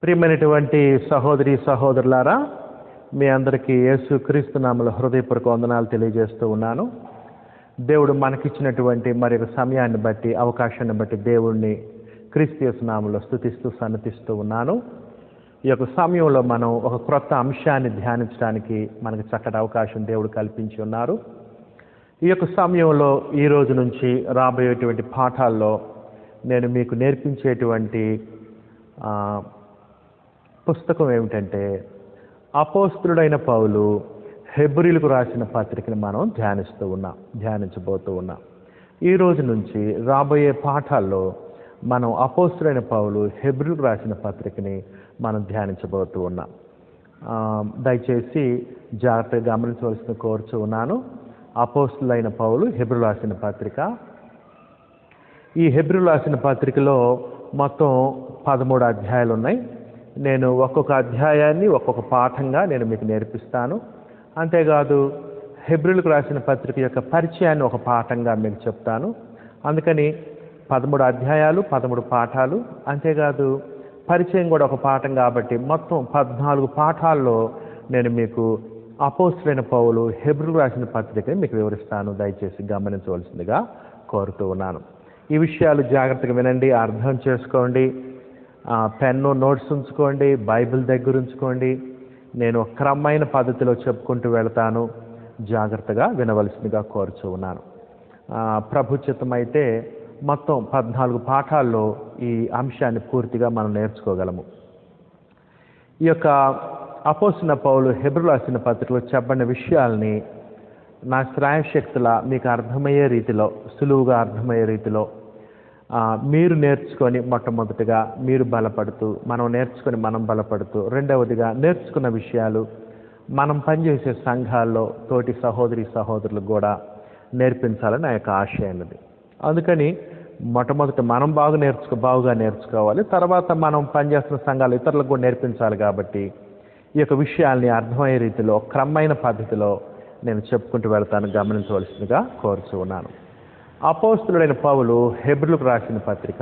ప్రియమైనటువంటి సహోదరి సహోదరులారా, మీ అందరికీ యేసుక్రీస్తు నామములో హృదయపూర్వక వందనాలు తెలియజేస్తూ ఉన్నాను. దేవుడు మనకిచ్చినటువంటి మరొక సమయాన్ని బట్టి, అవకాశాన్ని బట్టి దేవుణ్ణి క్రీస్తు యేసు నామములో స్తుతిస్తూ సన్నతిస్తూ ఉన్నాను. ఈ యొక్క సమయంలో మనం ఒక క్రొత్త అంశాన్ని ధ్యానించడానికి మనకు చక్కటి అవకాశం దేవుడు కల్పించి ఉన్నారు. ఈ యొక్క సమయంలో ఈ రోజు నుంచి రాబోయేటువంటి పాఠాల్లో నేను మీకు నేర్పించేటువంటి పుస్తకం ఏమిటంటే, అపోస్తలుడైన పౌలు హెబ్రీలకు రాసిన పత్రికను మనం ధ్యానించబోతూ ఉన్నాం. ఈ రోజు నుంచి రాబోయే పాఠాల్లో మనం అపోస్తలుడైన పౌలు హెబ్రీలకు రాసిన పత్రికని మనం ధ్యానించబోతూ ఉన్నాం. దయచేసి జాగ్రత్తగా గమనించవలసిన కోరుచూ ఉన్నాను. అపోస్తలుడైన పౌలు హెబ్రీలకు రాసిన పత్రిక. ఈ హెబ్రీలకు రాసిన పత్రికలో మొత్తం 13 అధ్యాయాలు ఉన్నాయి. నేను ఒక్కొక్క అధ్యాయాన్ని ఒక్కొక్క పాఠంగా నేను మీకు నేర్పిస్తాను. అంతేకాదు హెబ్రీలకు రాసిన పత్రిక యొక్క పరిచయాన్ని ఒక పాఠంగా మీకు చెప్తాను. అందుకని 13 అధ్యాయాలు 13 పాఠాలు, అంతేకాదు పరిచయం కూడా ఒక పాఠం కాబట్టి మొత్తం 14 పాఠాల్లో నేను మీకు అపోస్తలుడైన పౌలు హెబ్రీలకు రాసిన పత్రికని మీకు వివరిస్తాను. దయచేసి గమనించవలసిందిగా కోరుతూ ఉన్నాను. ఈ విషయాలు జాగ్రత్తగా వినండి, అర్థం చేసుకోండి. పెన్ను నోట్స్ ఉంచుకోండి, బైబిల్ దగ్గర ఉంచుకోండి. నేను ఒక క్రమమైన పద్ధతిలో చెప్పుకుంటూ వెళతాను. జాగ్రత్తగా వినవలసిందిగా కోరుచూ ఉన్నాను. ప్రభు చిత్తమైతే మొత్తం 14 పాఠాల్లో ఈ అంశాన్ని పూర్తిగా మనం నేర్చుకోగలము. ఈ యొక్క అపోస్తలుడైన పౌలు హెబ్రీలకు రాసిన పత్రికలో చెప్పబడిన విషయాల్ని నా శ్రాయశక్తుల మీకు అర్థమయ్యే రీతిలో, సులువుగా అర్థమయ్యే రీతిలో మీరు నేర్చుకొని మొట్టమొదటిగా మీరు బలపడుతూ, మనం బలపడుతూ, రెండవదిగా నేర్చుకున్న విషయాలు మనం పనిచేసే సంఘాల్లో తోటి సహోదరి సహోదరులకు కూడా నేర్పించాలని నా యొక్క ఆశయం అన్నది. అందుకని మొట్టమొదటి మనం బాగుగా నేర్చుకోవాలి. తర్వాత మనం పనిచేస్తున్న సంఘాలు ఇతరులకు కూడా నేర్పించాలి. కాబట్టి ఈ యొక్క విషయాల్ని అర్థమయ్యే రీతిలో క్రమమైన పద్ధతిలో నేను చెప్పుకుంటూ వెళ్తాను. గమనించవలసిందిగా కోరుచూ ఉన్నాను. అపోస్తలుడైన పౌలు హెబ్రీలకు రాసిన పత్రిక.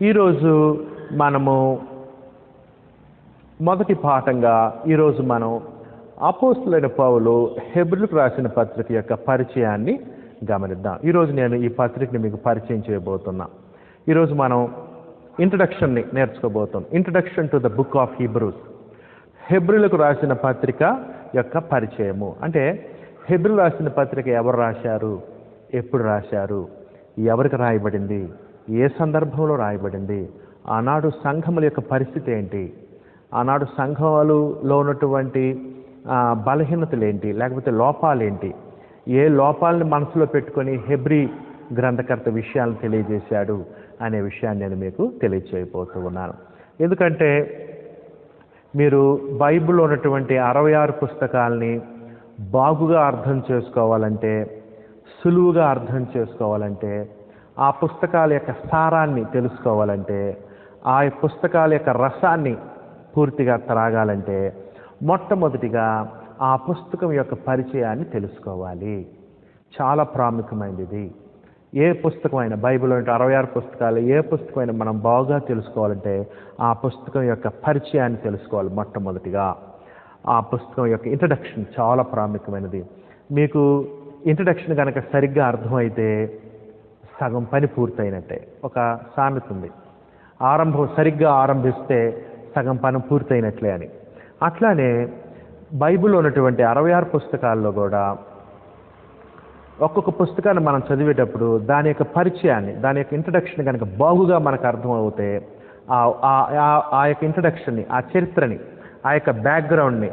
ఈరోజు మనము మొదటి పాఠంగా ఈరోజు మనం అపోస్తలుడైన పౌలు హెబ్రీలకు రాసిన పత్రిక యొక్క పరిచయాన్ని గమనిద్దాం. ఈరోజు నేను ఈ పత్రికని మీకు పరిచయం చేయబోతున్నా. ఈరోజు మనం ఇంట్రడక్షన్ని నేర్చుకోబోతున్నాం. Introduction to the book of Hebrews. హెబ్రీలకు రాసిన పత్రిక యొక్క పరిచయము. అంటే హెబ్రీలకు రాసిన పత్రిక ఎవరు రాశారు, ఎప్పుడు రాశారు, ఎవరికి రాయబడింది, ఏ సందర్భంలో రాయబడింది, ఆనాడు సంఘముల యొక్క పరిస్థితి ఏంటి, ఆనాడు సంఘములలో ఉన్నటువంటి బలహీనతలు ఏంటి, లేకపోతే లోపాలేంటి, ఏ లోపాలని మనసులో పెట్టుకొని హెబ్రీ గ్రంథకర్త విషయాలను తెలియజేశాడు అనే విషయాన్ని నేను మీకు తెలియచేయబోతూ ఉన్నాను. ఎందుకంటే మీరు బైబిల్లో ఉన్నటువంటి 66 పుస్తకాలని బాగుగా అర్థం చేసుకోవాలంటే, సులువుగా అర్థం చేసుకోవాలంటే, ఆ పుస్తకాల యొక్క సారాన్ని తెలుసుకోవాలంటే, ఆ పుస్తకాల యొక్క రసాన్ని పూర్తిగా త్రాగాలంటే మొట్టమొదటిగా ఆ పుస్తకం యొక్క పరిచయాన్ని తెలుసుకోవాలి. చాలా ప్రాముఖ్యమైనది. ఏ పుస్తకమైనా బైబిల్లో 66 పుస్తకాలు, ఏ పుస్తకమైనా మనం బాగా తెలుసుకోవాలంటే ఆ పుస్తకం యొక్క పరిచయాన్ని తెలుసుకోవాలి. మొట్టమొదటిగా ఆ పుస్తకం యొక్క ఇంట్రడక్షన్ చాలా ప్రాముఖ్యమైనది. మీకు ఇంట్రడక్షన్ కనుక సరిగ్గా అర్థమైతే సగం పని పూర్తయినట్టే. ఒక సామెత ఉంది, సరిగ్గా ఆరంభిస్తే సగం పని పూర్తయినట్లే అని. అట్లానే బైబిల్లో ఉన్నటువంటి 66 పుస్తకాల్లో కూడా ఒక్కొక్క పుస్తకాన్ని మనం చదివేటప్పుడు దాని యొక్క పరిచయాన్ని, దాని యొక్క ఇంట్రడక్షన్ కనుక బాగుగా మనకు అర్థమవుతే ఆ యొక్క ఇంట్రడక్షన్ని, ఆ చరిత్రని, ఆ యొక్క బ్యాక్గ్రౌండ్ని,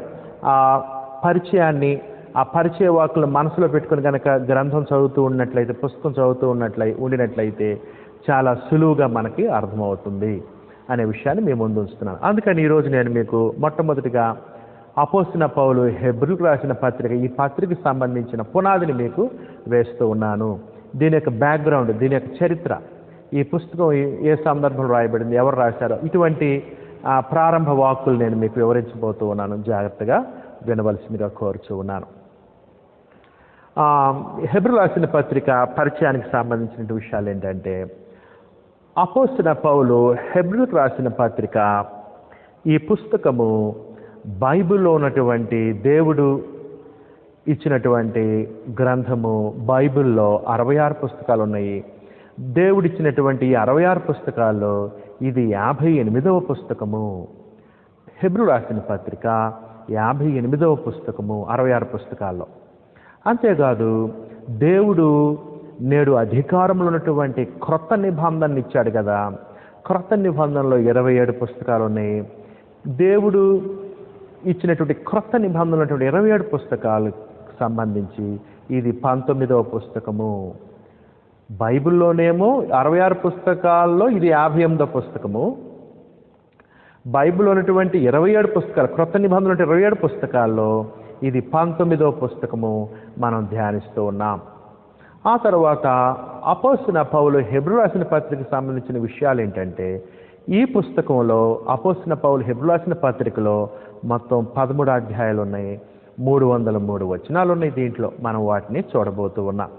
ఆ పరిచయాన్ని, ఆ పరిచయ వాక్కులు మనసులో పెట్టుకుని కనుక గ్రంథం చదువుతూ ఉన్నట్లయితే, పుస్తకం చదువుతూ ఉండినట్లయితే చాలా సులువుగా మనకి అర్థమవుతుంది అనే విషయాన్ని మేము ముందు ఉంచుతున్నాను. అందుకని ఈరోజు నేను మీకు మొట్టమొదటిగా అపోస్తలుడైన పౌలు హెబ్రీలకు రాసిన పత్రిక, ఈ పత్రికకు సంబంధించిన పునాదిని మీకు వేస్తూ ఉన్నాను. దీని యొక్క బ్యాక్గ్రౌండ్, దీని యొక్క చరిత్ర, ఈ పుస్తకం ఏ సందర్భంలో రాయబడింది, ఎవరు రాశారో, ఇటువంటి ప్రారంభ వాక్కులు నేను మీకు వివరించబోతూ ఉన్నాను. జాగ్రత్తగా వినవలసిందిగా కోరుచూ ఉన్నాను. హెబ్రీలకు రాసిన పత్రిక పరిచయానికి సంబంధించిన విషయాలు ఏంటంటే, అపోస్తలుడైన పౌలు హెబ్రీయులకు రాసిన పత్రిక, ఈ పుస్తకము బైబిల్లో ఉన్నటువంటి దేవుడు ఇచ్చినటువంటి గ్రంథము. బైబిల్లో 66 పుస్తకాలు ఉన్నాయి. దేవుడు ఇచ్చినటువంటి ఈ 66 పుస్తకాల్లో ఇది 58వ పుస్తకము. హెబ్రీ రాసిన పత్రిక 58వ పుస్తకము 66 పుస్తకాల్లో. అంతేకాదు దేవుడు నేడు అధికారంలో ఉన్నటువంటి క్రొత్త నిబంధనలు ఇచ్చాడు కదా. క్రొత్త నిబంధనలో 27 పుస్తకాలు ఉన్నాయి. దేవుడు ఇచ్చినటువంటి క్రొత్త నిబంధనలు ఉన్నటువంటి 27 పుస్తకాలకు సంబంధించి ఇది 19వ పుస్తకము. బైబిల్లోనేమో 66 పుస్తకాల్లో ఇది 58వ పుస్తకము. బైబిల్లో ఉన్నటువంటి 27 పుస్తకాలు, క్రొత్త నిబంధనలు 27 పుస్తకాల్లో ఇది 19వ పుస్తకము మనం ధ్యానిస్తూ ఉన్నాం. ఆ తర్వాత అపోస్తలుడైన పౌలు హెబ్రీ రాసిన పత్రికకు సంబంధించిన విషయాలు ఏంటంటే, ఈ పుస్తకంలో అపోస్తలుడైన పౌలు హెబ్రీ రాసిన పత్రికలో మొత్తం 13 అధ్యాయాలు ఉన్నాయి. 303 వచనాలు ఉన్నాయి. దీంట్లో మనం వాటిని చూడబోతూ ఉన్నాం.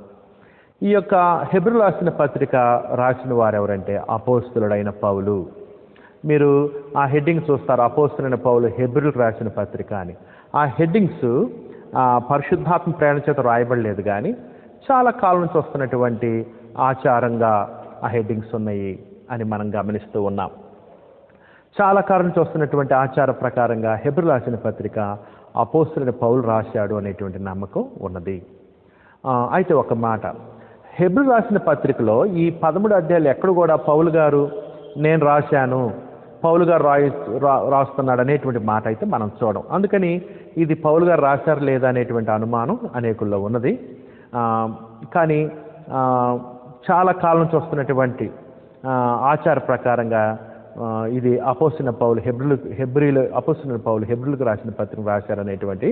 ఈ యొక్క హెబ్రీ రాసిన పత్రిక రాసిన వారు ఎవరంటే అపోస్తలుడైన పౌలు. మీరు ఆ హెడ్డింగ్ చూస్తారు, అపోస్తలుడైన పౌలు హెబ్రీలకు రాసిన పత్రిక అని. ఆ హెడ్డింగ్స్ పరిశుద్ధాత్మ ప్రేరణ చేత రాయబడలేదు, కానీ చాలా కాలం నుంచి వస్తున్నటువంటి ఆచారంగా ఆ హెడ్డింగ్స్ ఉన్నాయి అని మనం గమనిస్తూ ఉన్నాం. చాలా కాలం నుంచి వస్తున్నటువంటి ఆచార ప్రకారంగా హెబ్రీ రాసిన పత్రిక అపోస్తలుడైన పౌలు రాశాడు అనేటువంటి నమ్మకం ఉన్నది. అయితే ఒక మాట, హెబ్రీ రాసిన పత్రికలో ఈ 13 అధ్యాయాలు ఎక్కడ కూడా పౌలు గారు నేను రాశాను, పౌలు గారు రాస్తున్నాడు అనేటువంటి మాట అయితే మనం చూడం. అందుకని ఇది పౌలు గారు రాశారు లేదా అనేటువంటి అనుమానం అనేకుల్లో ఉన్నది. కానీ చాలా కాలం నుంచి వస్తున్నటువంటి ఆచార ప్రకారంగా ఇది అపోస్తలుడైన పౌలు అపోస్తలుడైన పౌలు హెబ్రీలకు రాసిన పత్రిక రాశారనేటువంటి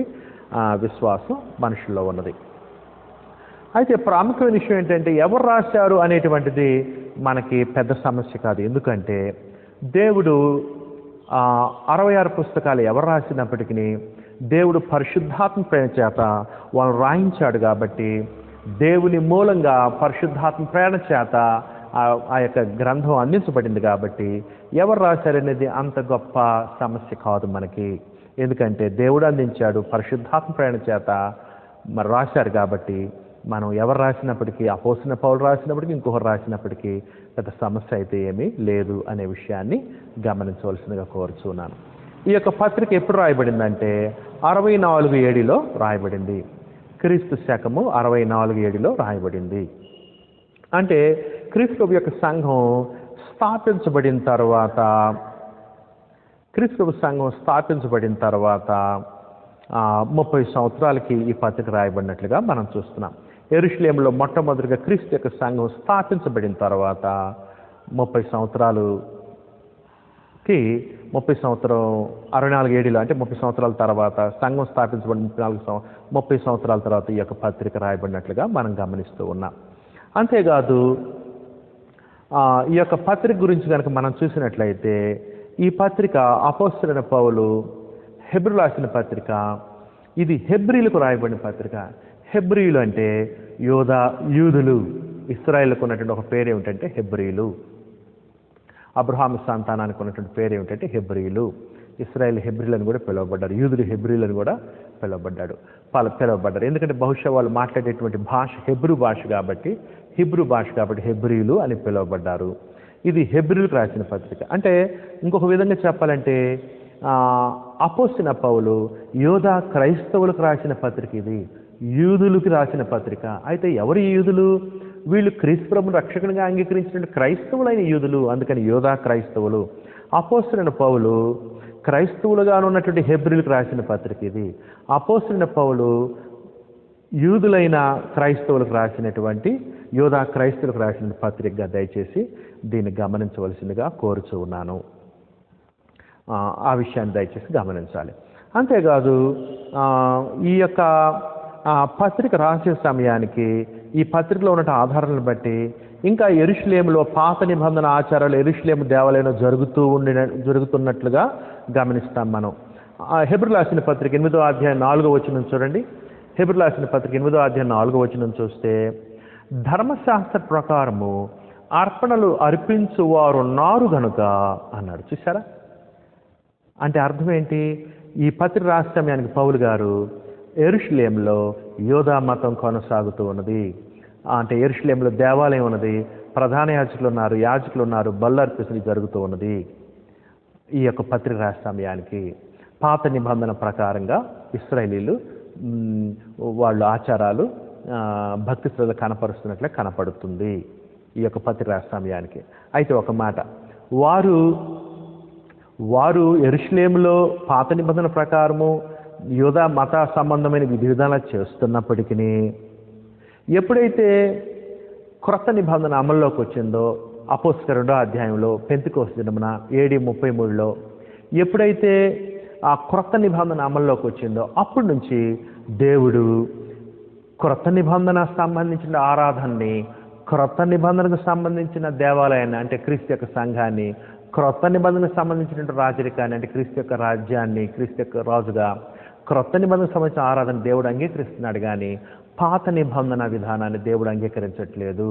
విశ్వాసం మనుషుల్లో ఉన్నది. అయితే ప్రాముఖ్యమైన విషయం ఏంటంటే, ఎవరు రాశారు అనేటువంటిది మనకి పెద్ద సమస్య కాదు. ఎందుకంటే దేవుడు 66 పుస్తకాలు ఎవరు రాసినప్పటికీ దేవుడు పరిశుద్ధాత్మ ప్రేరణ చేత వాళ్ళు రాయించాడు. కాబట్టి దేవుని మూలంగా పరిశుద్ధాత్మ ప్రేరణ చేత ఆ యొక్క గ్రంథం అందించబడింది. కాబట్టి ఎవరు రాశారనేది అంత గొప్ప సమస్య కాదు మనకి. ఎందుకంటే దేవుడు అందించాడు, పరిశుద్ధాత్మ ప్రేరణ చేత మరి రాశారు. కాబట్టి మనం ఎవరు రాసినప్పటికీ, అపోస్తలుడైన పౌలు రాసినప్పటికీ, ఇంకొకరు రాసినప్పటికీ పెద్ద సమస్య అయితే ఏమీ లేదు అనే విషయాన్ని గమనించవలసిందిగా కోరుచున్నాను. ఈ యొక్క పత్రిక ఎప్పుడు రాయబడిందంటే 64 ADలో రాయబడింది. క్రీస్తు శకము 64 ADలో రాయబడింది. అంటే క్రీస్తు యొక్క సంఘం స్థాపించబడిన తర్వాత 30 సంవత్సరాలకి ఈ పత్రిక రాయబడినట్లుగా మనం చూస్తున్నాం. యెరూషలేములో మొట్టమొదటిగా క్రీస్తు యొక్క సంఘం స్థాపించబడిన తర్వాత 30 సంవత్సరాలకి 64 ADలో అంటే 30 సంవత్సరాల తర్వాత సంఘం స్థాపించబడిన 30 సంవత్సరాల తర్వాత ఈ యొక్క పత్రిక రాయబడినట్లుగా మనం గమనిస్తూ ఉన్నాం. అంతేకాదు ఈ యొక్క పత్రిక గురించి కనుక మనం చూసినట్లయితే, ఈ పత్రిక అపోస్తలుడైన పౌలు హెబ్రీ రాసిన పత్రిక. ఇది హెబ్రీలకు రాయబడిన పత్రిక. హెబ్రీలు అంటే యూదులు. ఇశ్రాయేలుకు ఉన్నటువంటి ఒక పేరు ఏమిటంటే హెబ్రీలు. అబ్రహాము సంతానానికి ఉన్నటువంటి పేరు ఏమిటంటే హెబ్రీలు. ఇశ్రాయేల్ హెబ్రీలను కూడా పిలువబడ్డారు, యూదులు హెబ్రీలను కూడా పిలువబడ్డారు. ఎందుకంటే బహుశా వాళ్ళు మాట్లాడేటువంటి భాష హిబ్రూ భాష కాబట్టి హెబ్రీలు అని పిలువబడ్డారు. ఇది హెబ్రీలకు రాసిన పత్రిక. అంటే ఇంకొక విధంగా చెప్పాలంటే అపోస్తలుడైన పౌలు యోధా క్రైస్తవులకు రాసిన పత్రిక. ఇది యూదులకు రాసిన పత్రిక. అయితే ఎవరు యూదులు? వీళ్ళు క్రీస్తు ప్రభువును రక్షకునిగా అంగీకరించిన క్రైస్తవులైన యూదులు. అందుకని యోధా క్రైస్తవులు. అపోస్తలుడైన పౌలు క్రైస్తవులుగా ఉన్నటువంటి హెబ్రీలకు రాసిన పత్రిక ఇది. అపోస్తలుడైన పౌలు యూదులైన క్రైస్తవులకు రాసినటువంటి యోధా క్రైస్తవులకు రాసిన పత్రికగా దయచేసి దీన్ని గమనించవలసిందిగా కోరుచూ ఉన్నాను. ఆ విషయాన్ని దయచేసి గమనించాలి. అంతేకాదు ఈ యొక్క పత్రిక రాసే సమయానికి ఈ పత్రికలో ఉన్న ఆధారాలను బట్టి ఇంకా యెరూషలేములో పాత నిబంధన ఆచారాలు యెరూషలేము దేవాలయంలో జరుగుతున్నట్లుగా గమనిస్తాం మనం. హెబ్రీ రాసిన పత్రిక 8వ అధ్యాయం 4వ వచనం చూడండి. హెబ్రీ రాసిన పత్రిక 8వ అధ్యాయం 4వ వచనం చూస్తే, ధర్మశాస్త్ర ప్రకారము అర్పణలు అర్పించువారున్నారు గనుక అన్నాడు. చూసారా? అంటే అర్థం ఏంటి? ఈ పత్రిక రాసే సమయానికి పౌలు గారు యెరూషలేములో యోధా మతం కొనసాగుతూ ఉన్నది. అంటే యెరూషలేములో దేవాలయం ఉన్నది, ప్రధాన యాజకులు ఉన్నారు, బలులు అర్పించడం జరుగుతూ ఉన్నది. ఈ యొక్క పత్రిక రాసే సమయానికి పాత నిబంధన ప్రకారంగా ఇశ్రాయేలీలు వాళ్ళు ఆచారాలు భక్తి శ్రద్ధ కనపరుస్తున్నట్లే కనపడుతుంది ఈ యొక్క పత్రిక రాసే సమయానికి. అయితే ఒక మాట, వారు యెరూషలేములో పాత నిబంధన ప్రకారము యూదా మత సంబంధమైన విధి విధానాలు చేస్తున్నప్పటికీ ఎప్పుడైతే క్రొత్త నిబంధన అమల్లోకి వచ్చిందో అపోస్తలుల 2వ అధ్యాయంలో పెంతెకోస్తు దినమున AD 33లో ఎప్పుడైతే ఆ క్రొత్త నిబంధన అమల్లోకి వచ్చిందో అప్పటి నుంచి దేవుడు క్రొత్త నిబంధన సంబంధించిన ఆరాధనని, క్రొత్త నిబంధనకు సంబంధించిన దేవాలయాన్ని అంటే క్రీస్తు యొక్క సంఘాన్ని, క్రొత్త నిబంధనకు సంబంధించిన రాజరికాన్ని అంటే క్రీస్తు యొక్క రాజ్యాన్ని, క్రీస్తు యొక్క రాజుగా క్రొత్త నిబంధనకు సంబంధించిన ఆరాధన దేవుడు అంగీకరిస్తున్నాడు, కానీ పాత నిబంధన విధానాన్ని దేవుడు అంగీకరించట్లేదు.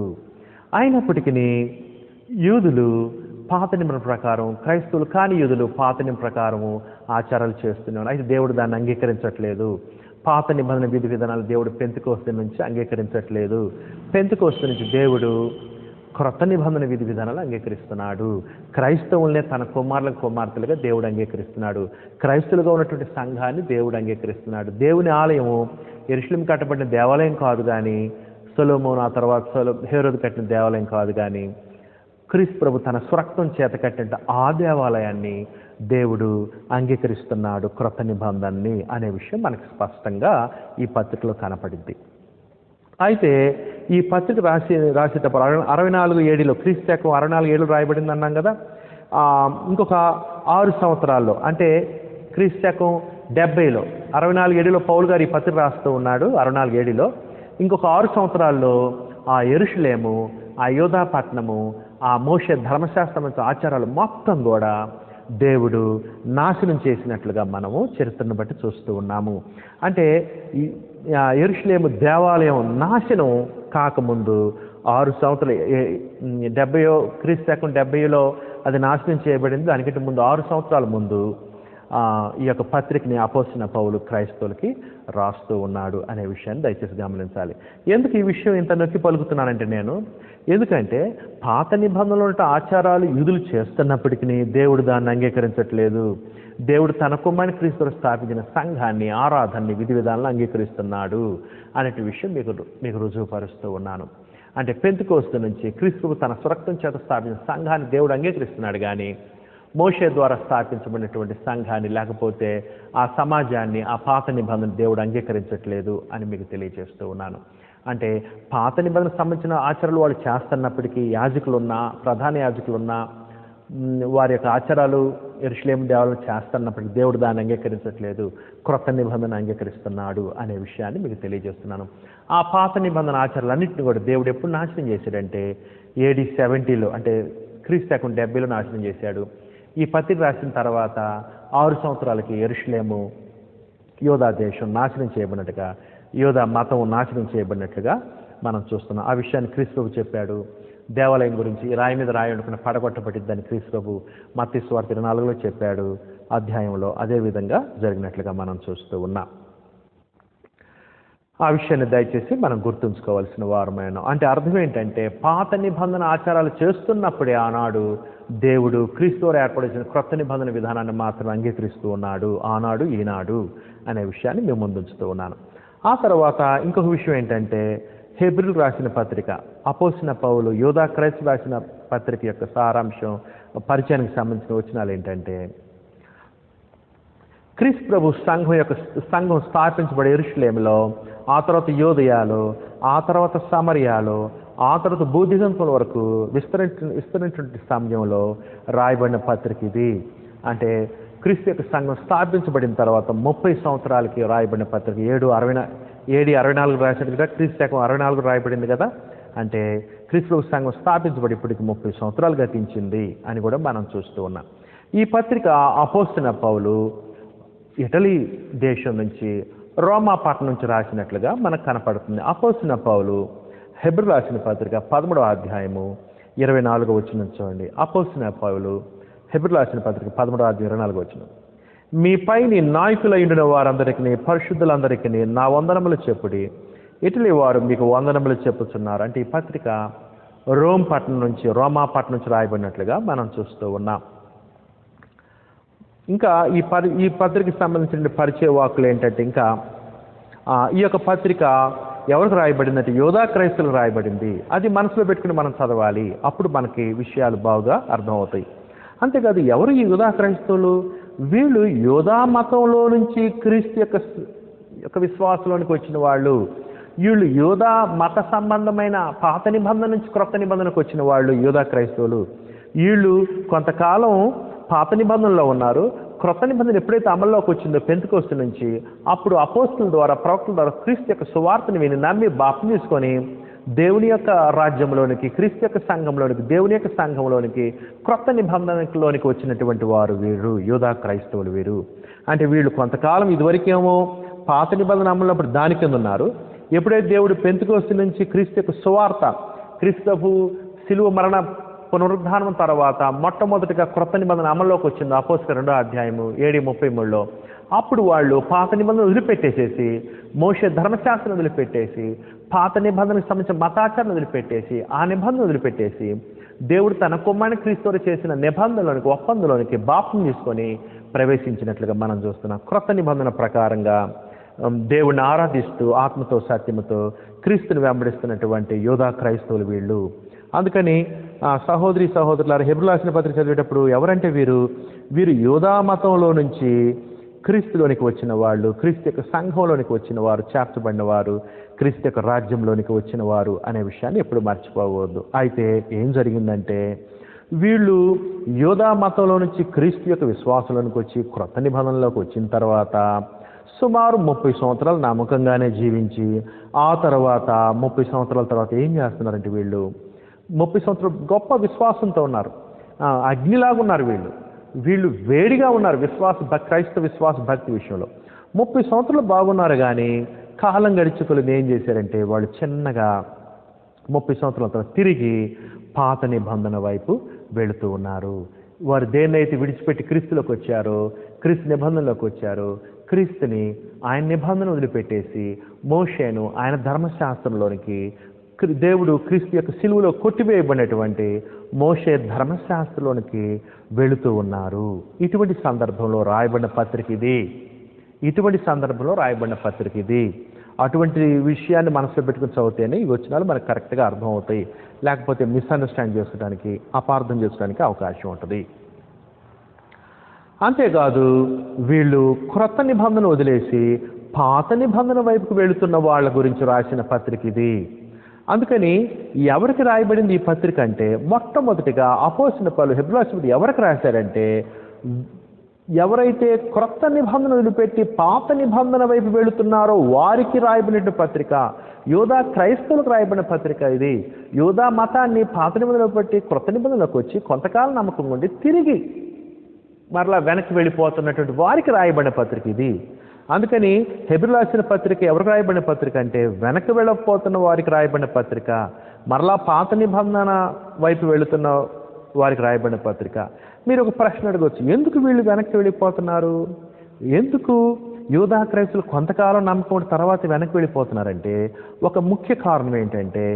అయినప్పటికీ యూదులు పాత నిబంధన ప్రకారం, క్రైస్తవులు కాని యూదులు పాత నిబంధన ప్రకారము ఆచారాలు చేస్తున్నారు. అయితే దేవుడు దాన్ని అంగీకరించట్లేదు. పాత నిబంధన విధి విధానాలు దేవుడు పెంతెకోస్తు నుంచి అంగీకరించట్లేదు. పెంతెకోస్తు నుంచి దేవుడు క్రొత్త నిబంధన విధి విధానాలు అంగీకరిస్తున్నాడు. క్రైస్తవుల్నే తన కుమార్తెలుగా దేవుడు అంగీకరిస్తున్నాడు. క్రైస్తవులుగా ఉన్నటువంటి సంఘాన్ని దేవుడు అంగీకరిస్తున్నాడు. దేవుని ఆలయము యెరూషలేము కట్టబడిన దేవాలయం కాదు, కానీ సొలొమోను ఆ తర్వాత హేరోదు కట్టిన దేవాలయం కాదు, కానీ క్రీస్తు ప్రభు తన స్వరక్తం చేత కట్టిన ఆ దేవాలయాన్ని దేవుడు అంగీకరిస్తున్నాడు, క్రొత్త నిబంధనని అనే విషయం మనకు స్పష్టంగా ఈ పత్రికలో కనపడింది. అయితే ఈ పత్రిక రాసేటప్పుడు 64 ADలో క్రీస్తు శకం 64 ADలో రాయబడింది అన్నాం కదా. ఇంకొక 6 సంవత్సరాల్లో అంటే క్రీస్తు శకం 70లో 64 ADలో పౌలు గారు ఈ పత్రిక రాస్తూ ఉన్నాడు. 64 ADలో ఇంకొక 6 సంవత్సరాల్లో ఆ యెరూషలేము, ఆ యోధా పట్టణము, ఆ మోషే ధర్మశాస్త్రం ఆచారాలు మొత్తం కూడా దేవుడు నాశనం చేసినట్లుగా మనము చరిత్రను బట్టి చూస్తూ ఉన్నాము. అంటే ఈ యెరూషలేము దేవాలయం నాశనం కాకముందు 6 సంవత్సరాలు 70 క్రీస్తు శకం 70లో అది నాశనం చేయబడింది. దానికంటే ముందు 6 సంవత్సరాల ముందు ఈ యొక్క పత్రికని అపోస్తలుడైన పౌలు క్రైస్తవులకి రాస్తూ ఉన్నాడు అనే విషయాన్ని దయచేసి గమనించాలి. ఎందుకు ఈ విషయం ఇంత నొక్కి పలుకుతున్నానంటే ఎందుకంటే పాత నిబంధనలో ఉన్న ఆచారాలు యూదులు చేస్తున్నప్పటికీ దేవుడు దాన్ని అంగీకరించట్లేదు. దేవుడు తన కుమారుని క్రీస్తును స్థాపించిన సంఘాన్ని, ఆరాధనని, విధి విధానాలను అంగీకరిస్తున్నాడు అనే విషయం మీకు రుజువుపరుస్తూ ఉన్నాను. అంటే పెంతెకోస్తు నుంచి క్రీస్తు తన స్వరక్తం చేత స్థాపించిన సంఘాన్ని దేవుడు అంగీకరిస్తున్నాడు, కానీ మోషే ద్వారా స్థాపించబడినటువంటి సంఘాన్ని, లేకపోతే ఆ సమాజాన్ని, ఆ పాత నిబంధన దేవుడు అంగీకరించట్లేదు అని మీకు తెలియజేస్తూ ఉన్నాను. అంటే పాత నిబంధనకు సంబంధించిన ఆచారాలు వాళ్ళు చేస్తున్నప్పటికీ యాజకులున్నా, ప్రధాన యాజకులున్నా, వారి యొక్క ఆచారాలు యెరూషలేము దేవాలయం చేస్తున్నప్పటికీ దేవుడు దాన్ని అంగీకరించట్లేదు, క్రొత్త నిబంధన అంగీకరిస్తున్నాడు అనే విషయాన్ని మీకు తెలియజేస్తున్నాను. ఆ పాత నిబంధన ఆచారాలన్నింటినీ కూడా దేవుడు ఎప్పుడు నాశనం చేశాడంటే AD 70లో అంటే క్రీస్తు శకం 70లో నాశనం చేశాడు. ఈ పత్రిక రాసిన తర్వాత 6 సంవత్సరాలకి యెరూషలేము, యోధా దేశం నాశనం చేయబడినట్టుగా, యోధా మతం నాశనం చేయబడినట్లుగా మనం చూస్తున్నాం. ఆ విషయాన్ని క్రీస్తు ప్రభు చెప్పాడు. దేవాలయం గురించి రాయి మీద రాయి అనుకున్న పడగొట్టబడిద్దని క్రీస్తు ప్రభు మత్తయి సువార్త 24లో చెప్పాడు అధ్యాయంలో. అదేవిధంగా జరిగినట్లుగా మనం చూస్తూ ఉన్నాం. ఆ విషయాన్ని దయచేసి మనం గుర్తుంచుకోవాల్సిన వారమైన. అంటే అర్థం ఏంటంటే పాత నిబంధన ఆచారాలు చేస్తున్నప్పుడే ఆనాడు దేవుడు క్రీస్తు వారు ఏర్పడిన క్రొత్త నిబంధన విధానాన్ని మాత్రం అంగీకరిస్తూ ఉన్నాడు, ఆనాడు ఈనాడు అనే విషయాన్ని మేము ముందుంచుతూ ఉన్నాను. ఆ తర్వాత ఇంకొక విషయం ఏంటంటే హెబ్రీయులకు రాసిన పత్రిక, అపోస్తలుడైన పౌలు యోధా క్రైస్తవులకు రాసిన పత్రిక యొక్క సారాంశం, పరిచయానికి సంబంధించిన వచనాలు ఏంటంటే క్రీస్తు ప్రభు సంఘం స్థాపించబడే యెరూషలేములో, ఆ తర్వాత యోదయాలో, ఆ తర్వాత సమరయాలో, ఆ తర్వాత భూదిగంతుల వరకు విస్తరించినటువంటి సమయంలో రాయబడిన పత్రిక ఇది. అంటే క్రీస్తు యొక్క సంఘం స్థాపించబడిన తర్వాత 30 సంవత్సరాలకి రాయబడిన పత్రిక. AD 64 రాసినట్టు కదా, క్రీస్తు శకం 64 రాయబడింది కదా. అంటే క్రీస్తు సంఘం స్థాపించబడి ఇప్పటికి 30 సంవత్సరాలు గతించింది అని కూడా మనం చూస్తూ ఉన్నాం. ఈ పత్రిక అపోస్తలుడైన పౌలు ఇటలీ దేశం నుంచి, రోమా పట్టణం నుంచి రాసినట్లుగా మనకు కనపడుతుంది. అపోస్తలుడైన పౌలు హెబ్రీ రాసిన పత్రిక 13వ అధ్యాయము 24వ వచనం చూడండి. అపోస్తలుడైన పౌలు హెబ్రీయులకు రాసిన పత్రిక 13:24 మీపై నీ నాయకులైన వారందరికీ పరిశుద్ధులందరికీ నా వందనములు చెప్పుడి, ఇటలీ వారు మీకు వందనములు చెప్పుచున్నారు. అంటే ఈ పత్రిక రోమా పట్టణం నుంచి రాయబడినట్లుగా మనం చూస్తూ ఉన్నాం. ఇంకా ఈ పత్రికకి సంబంధించిన పరిచయ వాక్కులు ఏంటంటే, ఇంకా ఈ యొక్క పత్రిక ఎవరికి రాయబడిందంటే యోధా క్రైస్తవులకు రాయబడింది. అది మనసులో పెట్టుకుని మనం చదవాలి, అప్పుడు మనకి విషయాలు బాగా అర్థమవుతాయి. అంతేకాదు ఎవరు ఈ యోధా క్రైస్తవులు? వీళ్ళు యోధా మతంలో నుంచి క్రీస్తు యొక్క విశ్వాసంలోనికి వచ్చిన వాళ్ళు. వీళ్ళు యోధా మత సంబంధమైన పాత నిబంధన నుంచి క్రొత్త నిబంధనకు వచ్చిన వాళ్ళు యోధా క్రైస్తవులు. వీళ్ళు కొంతకాలం పాత నిబంధనలో ఉన్నారు. క్రొత్త నిబంధన ఎప్పుడైతే అమల్లోకి వచ్చిందో పెంతెకోస్తు నుంచి, అప్పుడు అపోస్తలుల ద్వారా ప్రవక్తల ద్వారా క్రీస్తు యొక్క సువార్తను విని నమ్మి బాప్తిసం తీసుకొని దేవుని యొక్క రాజ్యంలోనికి, క్రీస్తు యొక్క సంఘంలోనికి, దేవుని యొక్క సంఘంలోనికి, క్రొత్త నిబంధనలోనికి వచ్చినటువంటి వారు వీరు యోధా క్రైస్తవులు. వీరు అంటే వీళ్ళు కొంతకాలం ఇదివరకేమో పాత నిబంధన అమలున్నప్పుడు దాని కింద ఉన్నారు. ఎప్పుడైతే దేవుడు పెంతెకోస్తు నుంచి క్రీస్తు యొక్క సువార్త, క్రీస్తు శిలువ మరణ పునరుద్ధానం తర్వాత మొట్టమొదటిగా క్రొత్త నిబంధన అమల్లోకి వచ్చింది అపోస్తలుల 2వ అధ్యాయము 7:33లో, అప్పుడు వాళ్ళు పాత నిబంధన వదిలిపెట్టేసేసి, మోషే ధర్మశాస్త్రం వదిలిపెట్టేసి, పాత నిబంధనకు సంబంధించిన మతాచారం వదిలిపెట్టేసి, ఆ నిబంధన వదిలిపెట్టేసి దేవుడు తన కుమారుని క్రీస్తుతో చేసిన నిబంధనలోనికి, ఒప్పందంలోనికి బాప్తిసం తీసుకొని ప్రవేశించినట్లుగా మనం చూస్తున్నాం. క్రొత్త నిబంధన ప్రకారంగా దేవుడిని ఆరాధిస్తూ ఆత్మతో సత్యముతో క్రీస్తుని వెంబడిస్తున్నటువంటి యోధా క్రైస్తవులు వీళ్ళు. అందుకని సహోదరి సహోదరులారా, హెబ్రీయులకు రాసిన పత్రిక చదివేటప్పుడు ఎవరంటే వీరు యోధా మతంలో నుంచి క్రీస్తులోనికి వచ్చిన వాళ్ళు, క్రీస్తు యొక్క సంఘంలోనికి వచ్చిన వారు, చేర్చబడిన వారు, క్రీస్తు యొక్క రాజ్యంలోనికి వచ్చిన వారు అనే విషయాన్ని ఎప్పుడు మర్చిపోవద్దు. అయితే ఏం జరిగిందంటే, వీళ్ళు యోధా మతంలో నుంచి క్రీస్తు యొక్క విశ్వాసంలోనికి వచ్చి క్రొత్త నిబంధనలోకి వచ్చిన తర్వాత సుమారు 30 సంవత్సరాలు నమ్మకంగానే జీవించి, ఆ తర్వాత 30 సంవత్సరాల తర్వాత ఏం చేస్తున్నారంటే వీళ్ళు 30 సంవత్సరాలు గొప్ప విశ్వాసంతో ఉన్నారు, అగ్నిలాగా ఉన్నారు. వీళ్ళు వేడిగా ఉన్నారు క్రైస్తవ విశ్వాస భక్తి విషయంలో. 30 సంవత్సరాలు బాగున్నారు, కానీ కాలం గడిచుకొని ఏం చేశారంటే వాళ్ళు చిన్నగా 30 సంవత్సరాల తర్వాత తిరిగి పాత నిబంధన వైపు వెళుతూ ఉన్నారు. వారు దేన్నైతే విడిచిపెట్టి క్రీస్తులోకి వచ్చారో, క్రీస్తు నిబంధనలోకి వచ్చారో, క్రీస్తుని ఆయన నిబంధన వదిలిపెట్టేసి మోషేను ఆయన ధర్మశాస్త్రంలోనికి, దేవుడు క్రీస్తు యొక్క సిలువలో కొట్టివేయబడినటువంటి మోషే ధర్మశాస్త్రంలోనికి వెళుతూ ఉన్నారు. ఇటువంటి సందర్భంలో రాయబడిన పత్రిక ఇది. అటువంటి విషయాన్ని మనసులో పెట్టుకుని చదివితేనే ఈ వచనాలు మనకు కరెక్ట్గా అర్థమవుతాయి. లేకపోతే మిస్అండర్స్టాండ్ చేసుకోవడానికి, అపార్థం చేసుకోవడానికి అవకాశం ఉంటుంది. అంతేకాదు వీళ్ళు క్రొత్త నిబంధన వదిలేసి పాత నిబంధన వైపుకు వెళుతున్న వాళ్ళ గురించి రాసిన పత్రిక ఇది. అందుకని ఎవరికి రాయబడింది ఈ పత్రిక అంటే, మొట్టమొదటిగా అపోస్తలుడైన పౌలు హెబ్రీయులకు ఎవరికి రాశారంటే, ఎవరైతే క్రొత్త నిబంధన వదిలిపెట్టి పాత నిబంధన వైపు వెళుతున్నారో వారికి రాయబడిన పత్రిక. యోధా క్రైస్తవులకు రాయబడిన పత్రిక ఇది. యోధా మతాన్ని పాత నిబంధనలు పెట్టి క్రొత్త నిబంధనలోకి వచ్చి కొంతకాలం నమ్మకం ఉండి తిరిగి మరలా వెనక్కి వెళ్ళిపోతున్నటువంటి వారికి రాయబడిన పత్రిక ఇది. అందుకని హెబ్రీయులకు రాసిన పత్రిక ఎవరికి రాయబడిన పత్రిక అంటే, వెనక్కి వెళ్ళకపోతున్న వారికి రాయబడిన పత్రిక, మరలా పాత నిబంధన వైపు వెళుతున్న వారికి రాయబడిన పత్రిక. మీరు ఒక ప్రశ్న అడగవచ్చు, ఎందుకు వీళ్ళు వెనక్కి వెళ్ళిపోతున్నారు? ఎందుకు యోధా క్రైస్తవులు కొంతకాలం నమ్మకం తర్వాత వెనక్కి వెళ్ళిపోతున్నారంటే, ఒక ముఖ్య కారణం ఏంటంటే,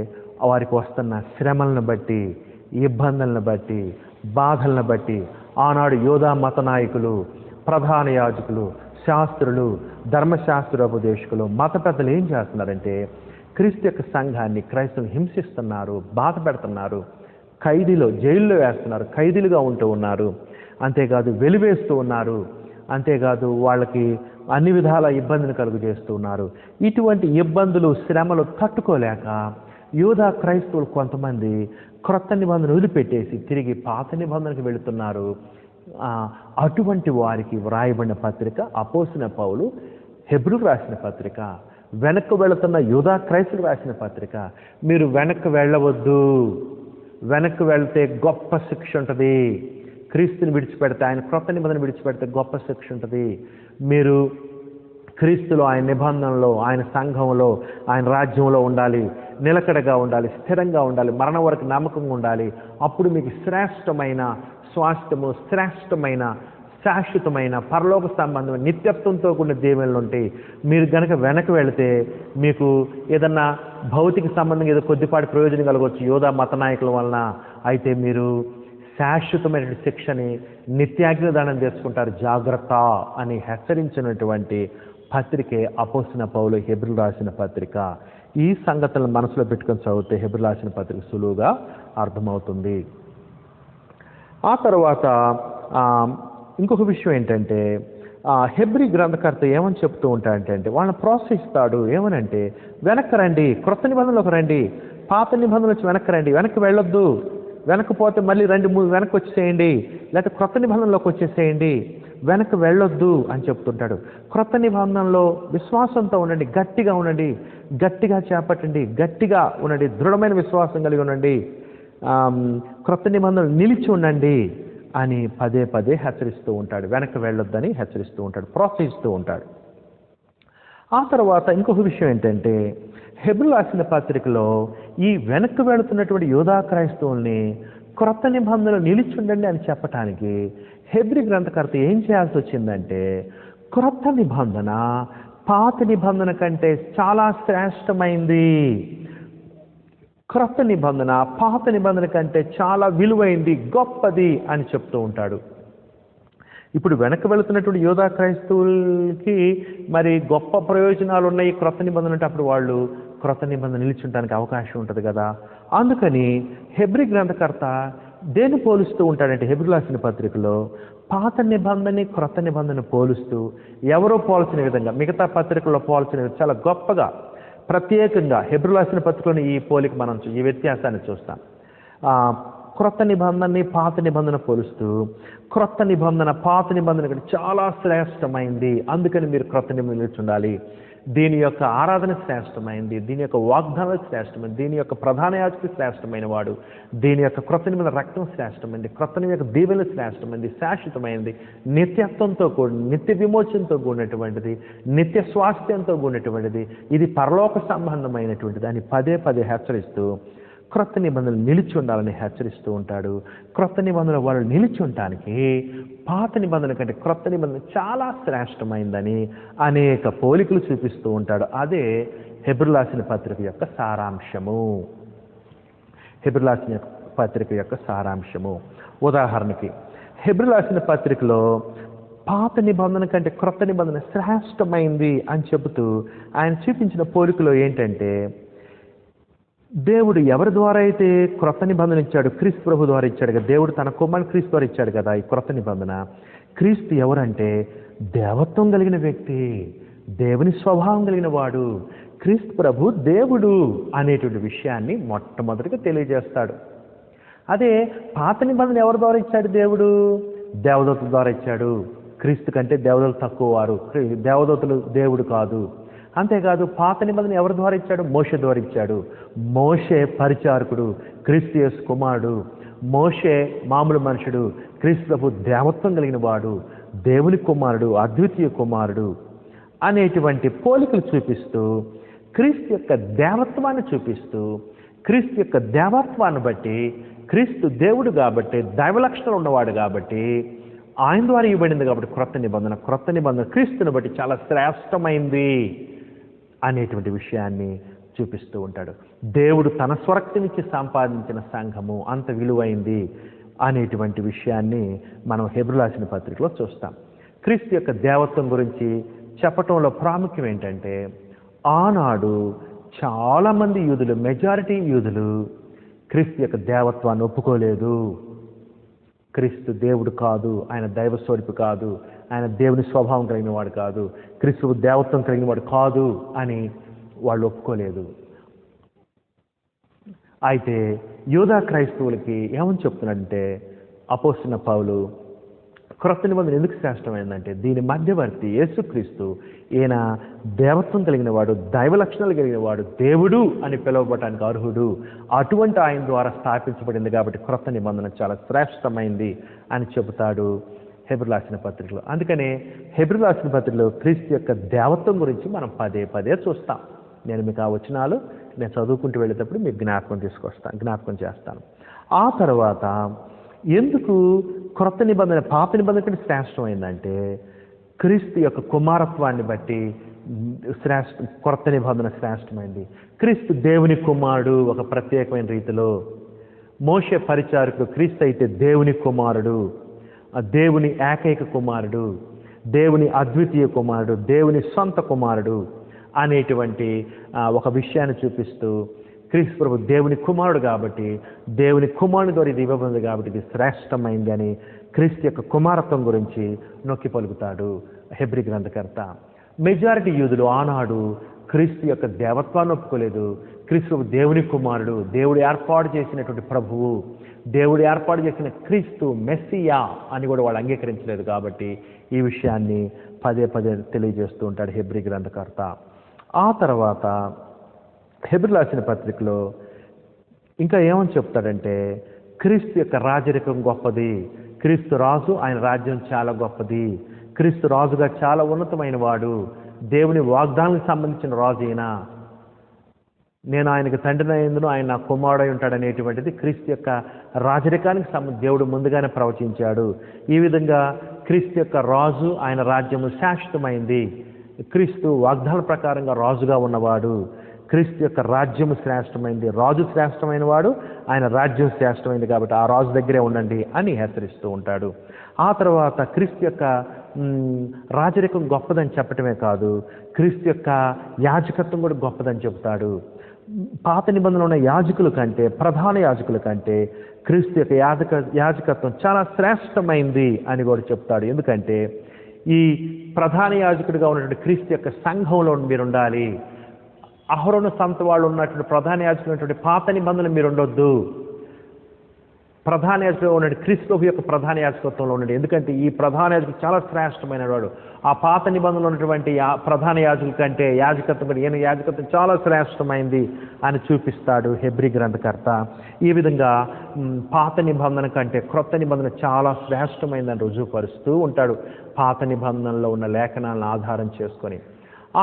వారికి వస్తున్న శ్రమలను బట్టి, ఇబ్బందులను బట్టి, బాధలను బట్టి ఆనాడు యోధా మత నాయకులు, ప్రధాన యాజకులు, శాస్త్రులు, ధర్మశాస్త్రోపదేశకులు, మత పెద్దలు ఏం చేస్తున్నారంటే, క్రీస్తు యొక్క సంఘాన్ని క్రైస్తవులు హింసిస్తున్నారు, బాధ పెడుతున్నారు, జైల్లో వేస్తున్నారు, ఖైదీలుగా ఉంటూ ఉన్నారు. అంతేకాదు వెలివేస్తూ ఉన్నారు. అంతేకాదు వాళ్ళకి అన్ని విధాల ఇబ్బందిని కలుగు చేస్తూ ఉన్నారు. ఇటువంటి ఇబ్బందులు, శ్రమలు తట్టుకోలేక యోధా క్రైస్తవులు కొంతమంది క్రొత్త నిబంధన వదిలిపెట్టేసి తిరిగి పాత నిబంధనకు వెళుతున్నారు. అటువంటి వారికి వ్రాయబడిన పత్రిక అపోస్తలుడైన పౌలు హెబ్రీయులకు రాసిన పత్రిక. వెనక్కి వెళుతున్న యోధా క్రైస్తవులకు రాసిన పత్రిక. మీరు వెనక్కి వెళ్ళవద్దు. వెనక్కి వెళ్తే గొప్ప శిక్ష ఉంటుంది. క్రీస్తుని విడిచిపెడితే, ఆయన క్రొత్త నిబంధన విడిచిపెడితే గొప్ప శిక్ష ఉంటుంది. మీరు క్రీస్తులో, ఆయన నిబంధనలో, ఆయన సంఘంలో, ఆయన రాజ్యంలో ఉండాలి, నిలకడగా ఉండాలి, స్థిరంగా ఉండాలి, మరణం వరకు నమ్మకంగా ఉండాలి. అప్పుడు మీకు శ్రేష్టమైన స్వాస్థ్యము, శ్రేష్టమైన శాశ్వతమైన పరలోక సంబంధమైన నిత్యత్వంతో కూడిన దీవెనలు ఉంటాయి. మీరు కనుక వెనక్కి వెళితే మీకు ఏదన్నా భౌతిక సంబంధంగా ఏదో కొద్దిపాటి ప్రయోజనం కలగవచ్చు యోధా మత నాయకుల వలన. అయితే మీరు శాశ్వతమైన శిక్షని, నిత్యాగ్నిదానం చేసుకుంటారు, జాగ్రత్త అని హెచ్చరించినటువంటి పత్రికే అపోస్తలుడైన పౌలు హెబ్రీయులకు రాసిన పత్రిక. ఈ సంగతులను మనసులో పెట్టుకొని చదివితే హెబ్రీయులకు రాసిన పత్రిక సులువుగా అర్థమవుతుంది. ఆ తర్వాత ఇంకొక విషయం ఏంటంటే, హెబ్రీ గ్రంథకర్త ఏమని చెప్తూ ఉంటాడంటే వాళ్ళని ప్రోత్సహిస్తాడు. ఏమనంటే, వెనక్కి రండి, క్రొత్త నిబంధనలోకి రండి, పాత నిబంధనలు వచ్చి వెనక్కి రండి, వెనక్కి వెళ్ళొద్దు, వెనక్కి పోతే మళ్ళీ రండి, వెనక్కి వచ్చేసేయండి, లేకపోతే క్రొత్త నిబంధనలోకి వచ్చేసేయండి, వెనక్కి వెళ్ళొద్దు అని చెప్తుంటాడు. క్రొత్త నిబంధనలో విశ్వాసంతో ఉండండి, గట్టిగా ఉండండి, గట్టిగా చేపట్టండి, గట్టిగా ఉండండి, దృఢమైన విశ్వాసం కలిగి ఉండండి, క్రొత్త నిబంధనలు నిలిచి ఉండండి అని పదే పదే హెచ్చరిస్తూ ఉంటాడు. వెనక్కి వెళ్ళొద్దని హెచ్చరిస్తూ ఉంటాడు, ప్రోత్సహిస్తూ ఉంటాడు. ఆ తర్వాత ఇంకొక విషయం ఏంటంటే, హెబ్రీయులకు రాసిన పత్రికలో ఈ వెనక్కి వెళుతున్నటువంటి యోధా క్రైస్తవుల్ని క్రొత్త నిబంధనలు నిలిచి ఉండండి అని చెప్పటానికి హెబ్రీ గ్రంథకర్త ఏం చేయాల్సి వచ్చిందంటే, క్రొత్త నిబంధన పాత నిబంధన కంటే చాలా శ్రేష్టమైంది, క్రొత్త నిబంధన పాత నిబంధన కంటే చాలా విలువైంది, గొప్పది అని చెప్తూ ఉంటాడు. ఇప్పుడు వెనక్కి వెళుతున్నటువంటి యోధా క్రైస్తవులకి మరి గొప్ప ప్రయోజనాలు ఉన్నాయి క్రొత్త నిబంధన అంటే, అప్పుడు వాళ్ళు క్రొత్త నిబంధన నిలిచుంటానికి అవకాశం ఉంటుంది కదా. అందుకని హెబ్రీ గ్రంథకర్త దేన్ని పోలుస్తూ ఉంటాడంటే, హెబ్రీయులకు రాసిన పత్రికలో పాత నిబంధన క్రొత్త నిబంధన పోలుస్తూ ఎవరో పోల్చిన విధంగా, మిగతా పత్రికల్లో పోల్చిన విధంగా చాలా గొప్పగా ప్రత్యేకంగా హెబ్రీయులకు రాసిన పత్రికలోని ఈ పోలిక మనం ఈ వ్యత్యాసాన్ని చూస్తాం. క్రొత్త నిబంధనని పాత నిబంధన పోలుస్తూ, క్రొత్త నిబంధన పాత నిబంధన కంటే చాలా శ్రేష్టమైంది, అందుకని మీరు క్రొత్త నిబంధన నిలిచి ఉండాలి, దీని యొక్క ఆరాధన శ్రేష్టమైంది, దీని యొక్క వాగ్దానం శ్రేష్టమైంది, దీని యొక్క ప్రధాన యాజకుడు శ్రేష్టమైన వాడు, దీని యొక్క క్రొత్త నిబంధన రక్తం శ్రేష్టమైంది, క్రొత్త నిబంధన యొక్క దీవెనలు శ్రేష్టమైంది, శాశ్వతమైంది, నిత్యత్వంతో కూడిన, నిత్య విమోచనతో కూడినటువంటిది, నిత్య స్వాస్థ్యంతో కూడినటువంటిది, ఇది పరలోక సంబంధమైనటువంటిది అని పదే పదే హెచ్చరిస్తూ క్రొత్త నిబంధనలు నిలిచి ఉండాలని హెచ్చరిస్తూ ఉంటాడు. క్రొత్త నిబంధనలు వాళ్ళు నిలిచి ఉండటానికి పాత నిబంధన కంటే క్రొత్త నిబంధన చాలా శ్రేష్టమైందని అనేక పోలికలు చూపిస్తూ ఉంటాడు. అదే హెబ్రీయులకు రాసిన పత్రిక యొక్క సారాంశము. హెబ్రీయులకు రాసిన పత్రిక యొక్క సారాంశము. ఉదాహరణకి హెబ్రీయులకు రాసిన పత్రికలో పాత నిబంధన కంటే క్రొత్త నిబంధన శ్రేష్టమైంది అని చెబుతూ ఆయన చూపించిన పోలికలో ఏంటంటే, దేవుడు ఎవరి ద్వారా అయితే క్రొత్త నిబంధన ఇచ్చాడు, క్రీస్తు ప్రభు ద్వారా ఇచ్చాడు కదా, దేవుడు తన కుమారుని క్రీస్తు ద్వారా ఇచ్చాడు కదా ఈ క్రొత్త నిబంధన. క్రీస్తు ఎవరంటే దేవత్వం కలిగిన వ్యక్తి, దేవుని స్వభావం కలిగిన వాడు, క్రీస్తు ప్రభు దేవుడు అనేటువంటి విషయాన్ని మొట్టమొదటిగా తెలియజేస్తాడు. అదే పాత నిబంధన ఎవరి ద్వారా ఇచ్చాడు, దేవుడు దేవదూతల ద్వారా ఇచ్చాడు. క్రీస్తు కంటే దేవదూతలు తక్కువ వారు, దేవదూతలు దేవుడు కాదు. అంతేకాదు పాత నిబంధన ఎవరి ద్వారా ఇచ్చాడు, మోషే ద్వారా ఇచ్చాడు. మోషే పరిచారకుడు, క్రీస్తు యేసు కుమారుడు. మోషే మామూలు మనుషుడు, క్రీస్తు ప్రభు దేవత్వం కలిగిన వాడు, దేవుని కుమారుడు, అద్వితీయ కుమారుడు అనేటువంటి పోలికలు చూపిస్తూ క్రీస్తు యొక్క దేవత్వాన్ని చూపిస్తూ, క్రీస్తు యొక్క దేవత్వాన్ని బట్టి క్రీస్తు దేవుడు కాబట్టి, దైవ లక్షణాలు ఉన్నవాడు కాబట్టి, ఆయన ద్వారా ఇవ్వబడింది కాబట్టి క్రొత్త నిబంధన క్రీస్తుని బట్టి చాలా శ్రేష్టమైంది అనేటువంటి విషయాన్ని చూపిస్తూ ఉంటాడు. దేవుడు తన స్వరక్తినిచ్చి సంపాదించిన సంఘము అంత విలువైంది అనేటువంటి విషయాన్ని మనం హెబ్రీయులకు రాసిన పత్రికలో చూస్తాం. క్రీస్తు యొక్క దేవత్వం గురించి చెప్పటంలో ప్రాముఖ్యం ఏంటంటే, ఆనాడు చాలామంది యూదులు, మెజారిటీ యూదులు క్రీస్తు యొక్క దేవత్వాన్ని ఒప్పుకోలేదు. క్రీస్తు దేవుడు కాదు, ఆయన దైవ స్వరూపి కాదు, ఆయన దేవుని స్వభావం కలిగిన వాడు కాదు, క్రీస్తు దేవత్వం కలిగిన వాడు కాదు అని వాళ్ళు ఒప్పుకోలేదు. అయితే యూదా క్రైస్తవులకి ఏమని చెప్తున్నాడంటే అపోస్తలుడైన పౌలు, క్రొత్త నిబంధన ఎందుకు శ్రేష్టమైందంటే దీని మధ్యవర్తి యేసుక్రీస్తు, ఈయన దేవత్వం కలిగిన వాడు, దైవ లక్షణాలు కలిగిన వాడు, దేవుడు అని పిలువబడటానికి అర్హుడు, అటువంటి ఆయన ద్వారా స్థాపించబడింది కాబట్టి క్రొత్త నిబంధన చాలా శ్రేష్టమైంది అని చెబుతాడు హెబ్రీ రాసిన పత్రికలో. అందుకనే హెబ్రీ రాసిన పత్రికలో క్రీస్తు యొక్క దేవత్వం గురించి మనం పదే పదే చూస్తాం. నేను మీకు ఆ వచనాలు నేను చదువుకుంటూ వెళ్ళేటప్పుడు మీకు జ్ఞాపకం చేస్తాను. ఆ తర్వాత ఎందుకు క్రొత్త నిబంధన పాత నిబంధన కంటే శ్రేష్టమైందంటే క్రీస్తు యొక్క కుమారత్వాన్ని బట్టి క్రొత్త నిబంధన శ్రేష్టమైంది. క్రీస్తు దేవుని కుమారుడు ఒక ప్రత్యేకమైన రీతిలో. మోషే పరిచారకుడు, క్రీస్తు అయితే దేవుని కుమారుడు, దేవుని ఏకైక కుమారుడు, దేవుని అద్వితీయ కుమారుడు, దేవుని సొంత కుమారుడు అనేటువంటి ఒక విషయాన్ని చూపిస్తూ క్రీస్తు ప్రభు దేవుని కుమారుడు కాబట్టి, దేవుని కుమారుని ద్వారా ఇది ఇవ్వబడింది కాబట్టి ఇది శ్రేష్టమైంది అని క్రీస్తు యొక్క కుమారత్వం గురించి నొక్కి పలుకుతాడు హెబ్రీ గ్రంథకర్త. మెజారిటీ యూదులు ఆనాడు క్రీస్తు యొక్క దేవత్వాన్ని ఒప్పుకోలేదు. క్రీస్తు దేవుని కుమారుడు, దేవుడు ఏర్పాటు చేసినటువంటి ప్రభువు, దేవుడు ఏర్పాటు చేసిన క్రీస్తు మెస్సియా అని కూడా వాళ్ళు అంగీకరించలేదు. కాబట్టి ఈ విషయాన్ని పదే పదే తెలియజేస్తూ ఉంటాడు హెబ్రీ గ్రంథకర్త. ఆ తర్వాత హెబ్రీ రాసిన పత్రికలో ఇంకా ఏమని చెప్తాడంటే క్రీస్తు యొక్క రాజరికం గొప్పది, క్రీస్తు రాజు, ఆయన రాజ్యం చాలా గొప్పది, క్రీస్తు రాజుగా చాలా ఉన్నతమైన వాడు, దేవుని వాగ్దానానికి సంబంధించిన రాజు అయినా, నేను ఆయనకు తండ్రిని అయ్యేందును ఆయన నా కుమారుడై ఉంటాడనేటువంటిది క్రీస్తు యొక్క రాజరికానికి దేవుడు ముందుగానే ప్రవచించాడు. ఈ విధంగా క్రీస్తు యొక్క రాజు, ఆయన రాజ్యము శాశ్వతమైంది. క్రీస్తు వాగ్దాన ప్రకారంగా రాజుగా ఉన్నవాడు, క్రీస్తు యొక్క రాజ్యము శ్రేష్టమైంది, రాజు శ్రేష్టమైన వాడు, ఆయన రాజ్యం శ్రేష్టమైంది కాబట్టి ఆ రాజు దగ్గరే ఉండండి అని హెచ్చరిస్తూ ఉంటాడు. ఆ తర్వాత క్రీస్తు యొక్క రాజరికం గొప్పదని చెప్పటమే కాదు, క్రీస్తు యొక్క యాజకత్వం కూడా గొప్పదని చెబుతాడు. పాత నిబంధనలో ఉన్న యాజకుల కంటే, ప్రధాన యాజకుల కంటే క్రీస్తు యొక్క యాజకత్వం చాలా శ్రేష్టమైంది అని కూడా చెప్తాడు. ఎందుకంటే ఈ ప్రధాన యాజకుడిగా ఉన్నటువంటి క్రీస్తు యొక్క సంఘంలో మీరు ఉండాలి. అహరోను సంత వాళ్ళు ఉన్నటువంటి ప్రధాన యాజకులు ఉన్నటువంటి పాత నిబంధనలు మీరు ఉండొద్దు. ప్రధాన యాజకుడు ఉన్నటువంటి క్రీస్తు యొక్క ప్రధాన యాజకత్వంలో ఉండండి. ఎందుకంటే ఈ ప్రధాన యాజకుడు చాలా శ్రేష్టమైన వాడు. ఆ పాత నిబంధనలు ఉన్నటువంటి ప్రధాన యాజకుల కంటే యాజకత్వం ఈయన యాజకత్వం చాలా శ్రేష్టమైంది అని చూపిస్తాడు హెబ్రీ గ్రంథకర్త. ఈ విధంగా పాత నిబంధన కంటే క్రొత్త నిబంధన చాలా శ్రేష్టమైందని రుజువుపరుస్తూ ఉంటాడు పాత నిబంధనలో ఉన్న లేఖనాలను ఆధారం చేసుకొని.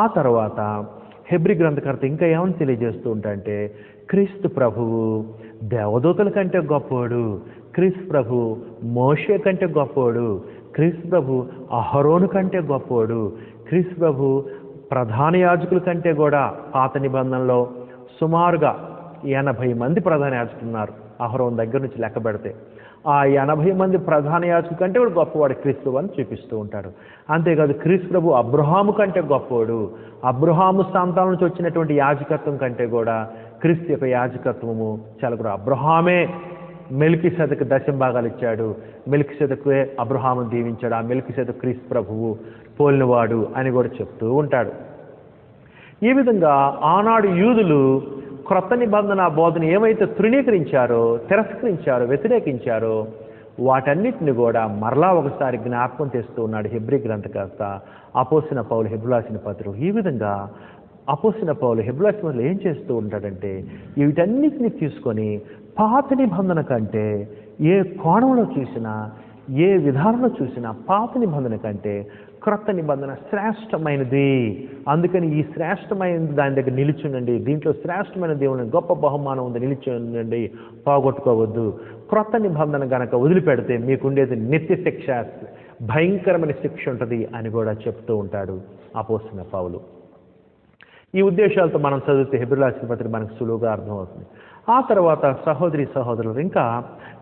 ఆ తర్వాత హెబ్రీ గ్రంథకర్త ఇంకా ఏమని తెలియజేస్తూ ఉంటాడంటే క్రీస్తు ప్రభువు దేవదూతల కంటే గొప్పవాడు, క్రీస్తు ప్రభు మోషే కంటే గొప్పవాడు, క్రీస్తు ప్రభు అహరోను కంటే గొప్పవాడు, క్రీస్తు ప్రభు ప్రధాన యాజకుల కంటే కూడా పాత నిబంధనలో సుమారుగా 80 మంది ప్రధాన యాజకులు ఉన్నారు అహరోను దగ్గర నుంచి లెక్క పెడితే. ఆ 80 మంది ప్రధాన యాజకుల కంటే కూడా గొప్పవాడు క్రీస్తు అని చూపిస్తూ ఉంటాడు. అంతేకాదు క్రీస్తు ప్రభు అబ్రహాము కంటే గొప్పవాడు, అబ్రహాము సంతానం నుంచి వచ్చినటువంటి యాజకత్వం కంటే కూడా క్రీస్తు యొక్క యాజకత్వము చాలా కూడా. అబ్రహామే మెల్కీసెదెకు దశంభాగాలు ఇచ్చాడు, మెల్కీసెదెకే అబ్రహామును దీవించాడు, ఆ మెల్కీసెదెకు క్రీస్తు ప్రభువు పోలినవాడు అని కూడా చెప్తూ ఉంటాడు. ఈ విధంగా ఆనాడు యూదులు క్రొత్త నిబంధన బోధన ఏమైతే తృణీకరించారో, తిరస్కరించారో, వ్యతిరేకించారో వాటన్నిటిని కూడా మరలా ఒకసారి జ్ఞాపకం తెస్తూ ఉన్నాడు హెబ్రీ గ్రంథకర్త అపోస్తలుడైన పౌలు హెబ్రీ రాసిన పత్రిక. ఈ విధంగా అపోస్తలుడైన పౌలు హెబ్రీ రాసిన పత్రికలో ఏం చేస్తూ ఉంటాడంటే వీటన్నిటిని తీసుకొని పాత నిబంధన కంటే ఏ కోణంలో చూసినా, ఏ విధానంలో చూసినా పాత నిబంధన కంటే క్రొత్త నిబంధన శ్రేష్టమైనది. అందుకని ఈ శ్రేష్టమైనది దాని దగ్గర నిలిచుండండి, దీంట్లో శ్రేష్టమైన దేవుని గొప్ప బహుమానం ఉంది, నిలిచుండండి, పోగొట్టుకోవద్దు. క్రొత్త నిబంధన కనుక వదిలిపెడితే మీకుండేది నిత్య శిక్ష, భయంకరమైన శిక్ష ఉంటుంది అని కూడా చెప్తూ ఉంటాడు అపోస్తలుడైన పౌలు. ఈ ఉద్దేశాలతో మనం చదివితే హెబ్రీ రాసిన పత్రిక మనకు సులువుగా అర్థమవుతుంది. ఆ తర్వాత సహోదరులు ఇంకా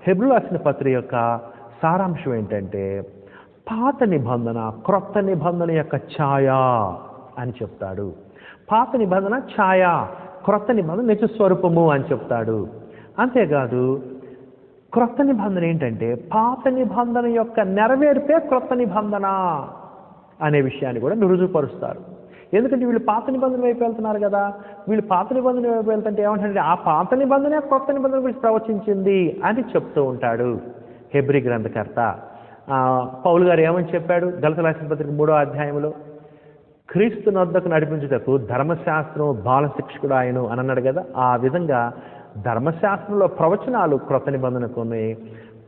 హెబ్రీ రాసిన పత్రిక యొక్క సారాంశం ఏంటంటే పాత నిబంధన క్రొత్త నిబంధన యొక్క ఛాయ అని చెప్తాడు. పాత నిబంధన ఛాయ, క్రొత్త నిబంధన నిజ స్వరూపము అని చెప్తాడు. అంతేకాదు క్రొత్త నిబంధన ఏంటంటే పాత నిబంధన యొక్క నెరవేర్పే క్రొత్త నిబంధన అనే విషయాన్ని కూడా రుజువుపరుస్తారు. ఎందుకంటే వీళ్ళు పాత నిబంధన వైపు వెళ్తున్నారు కదా, వీళ్ళు పాత నిబంధన వైపు వెళ్తుంటే ఏమంటారంటే ఆ పాత నిబంధన క్రొత్త నిబంధన గురించి ప్రవచించింది అని చెప్తూ ఉంటాడు హెబ్రీ గ్రంథకర్త. పౌలు గారు ఏమని చెప్పాడు గలతీయులకు రాసిన పత్రిక 3వ అధ్యాయంలో, క్రీస్తు నొద్దకు నడిపించుటకు ధర్మశాస్త్రం బాలశిక్షకుడు ఆయను అని అన్నాడు కదా. ఆ విధంగా ధర్మశాస్త్రంలో ప్రవచనాలు క్రొత్త నిబంధనకు ఉన్నాయి,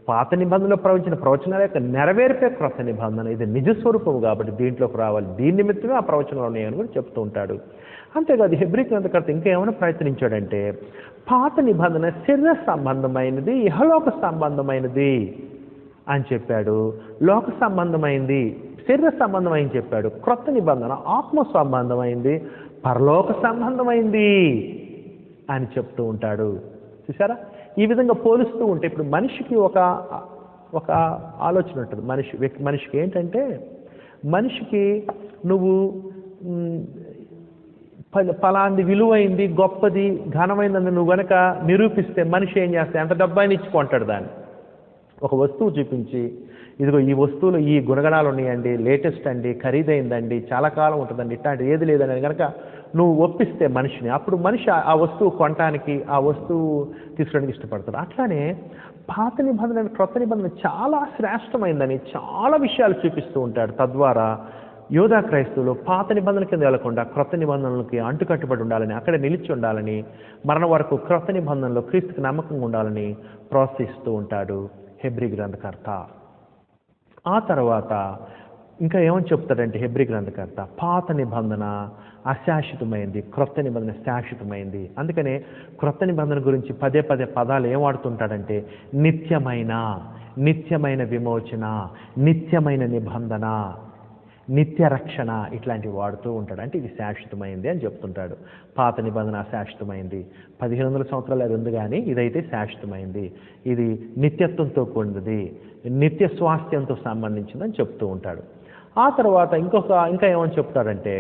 పాత నిబంధనలో ప్రవచించిన ప్రవచనాల యొక్క నెరవేర్పే క్రొత్త నిబంధన. ఇది నిజస్వరూపము కాబట్టి దీంట్లోకి రావాలి, దీని నిమిత్తమే ఆ ప్రవచనాలు ఉన్నాయని కూడా చెప్తూ ఉంటాడు. అంతేకాదు హెబ్రీ గ్రంథకర్త ఇంకా ఏమైనా ప్రయత్నించాడంటే, పాత నిబంధన శరీర సంబంధమైనది, ఇహలోక సంబంధమైనది అని చెప్పాడు. లోక సంబంధమైంది, శరీర సంబంధమైంది చెప్పాడు. క్రొత్త నిబంధన ఆత్మ సంబంధమైంది, పరలోక సంబంధమైంది అని చెప్తూ ఉంటాడు. చూసారా? ఈ విధంగా పోలుస్తూ ఉంటే ఇప్పుడు మనిషికి ఒక ఆలోచన ఉంటుంది. మనిషికి ఏంటంటే, మనిషికి నువ్వు ఫలాంది విలువైంది, గొప్పది, ఘనమైనది నువ్వు గనక నిరూపిస్తే మనిషి ఏం చేస్తాయి? ఎంత డబ్బైనా ఇచ్చి కొంటాడు దాన్ని. ఒక వస్తువు చూపించి, ఇదిగో ఈ వస్తువులో ఈ గుణగణాలు ఉన్నాయండి, లేటెస్ట్ అండి, ఖరీదైందండి, చాలా కాలం ఉంటుందండి, ఇట్లాంటి ఏది లేదని కనుక నువ్వు ఒప్పిస్తే మనిషిని, అప్పుడు మనిషి ఆ వస్తువు కొనటానికి, ఆ వస్తువు తీసుకోవడానికి ఇష్టపడతాడు. అట్లానే పాత నిబంధన క్రొత్త నిబంధన చాలా శ్రేష్టమైందని చాలా విషయాలు చూపిస్తూ ఉంటాడు. తద్వారా యోధా క్రైస్తవులు పాత నిబంధన కింద వెళ్లకుండా క్రొత్త నిబంధనలకి అంటుకట్టుబడి ఉండాలని, అక్కడే నిలిచి ఉండాలని, మరణ వరకు క్రొత్త నిబంధనలో క్రీస్తుకి నమ్మకంగా ఉండాలని ప్రోత్సహిస్తూ ఉంటాడు హెబ్రీ గ్రంథకర్త. ఆ తర్వాత ఇంకా ఏమని చెప్తాడంటే హెబ్రీ గ్రంథకర్త, పాత నిబంధన అశాశ్వతమైంది, క్రొత్త నిబంధన శాశ్వతమైంది. అందుకనే క్రొత్త నిబంధన గురించి పదే పదే పదాలు ఏం వాడుతుంటాడంటే, నిత్యమైన విమోచన, నిత్యమైన నిబంధన, నిత్య రక్షణ, ఇట్లాంటివి వాడుతూ ఉంటాడు. అంటే ఇది శాశ్వతమైంది అని చెప్తుంటాడు. పాత నిబంధన శాశ్వతమైంది, 1500 సంవత్సరాలు అది ఉంది, కానీ ఇదైతే శాశ్వతమైంది, ఇది నిత్యత్వంతో కూడినది, నిత్య స్వాస్థ్యంతో సంబంధించిందని చెప్తూ ఉంటాడు. ఆ తర్వాత ఇంకా ఏమని చెప్తాడంటే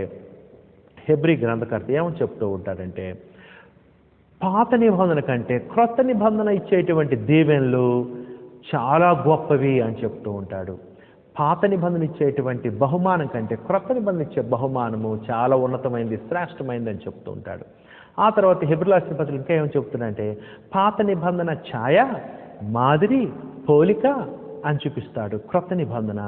హెబ్రీ గ్రంథకర్త ఏమని చెప్తూ ఉంటాడంటే, పాత నిబంధన కంటే క్రొత్త నిబంధన ఇచ్చేటువంటి దీవెనలు చాలా గొప్పవి అని చెప్తూ ఉంటాడు. పాత నిబంధన ఇచ్చేటువంటి బహుమానం కంటే క్రొత్త నిబంధన ఇచ్చే బహుమానము చాలా ఉన్నతమైనది, శ్రేష్టమైనది అని చెప్తూ ఉంటాడు. ఆ తర్వాత హెబ్రీయులకు రాసిన పత్రిక ఇంకా ఏమని చెప్తున్నాడంటే, పాత నిబంధన ఛాయ, మాదిరి, పోలిక అని చూపిస్తాడు. క్రొత్త నిబంధన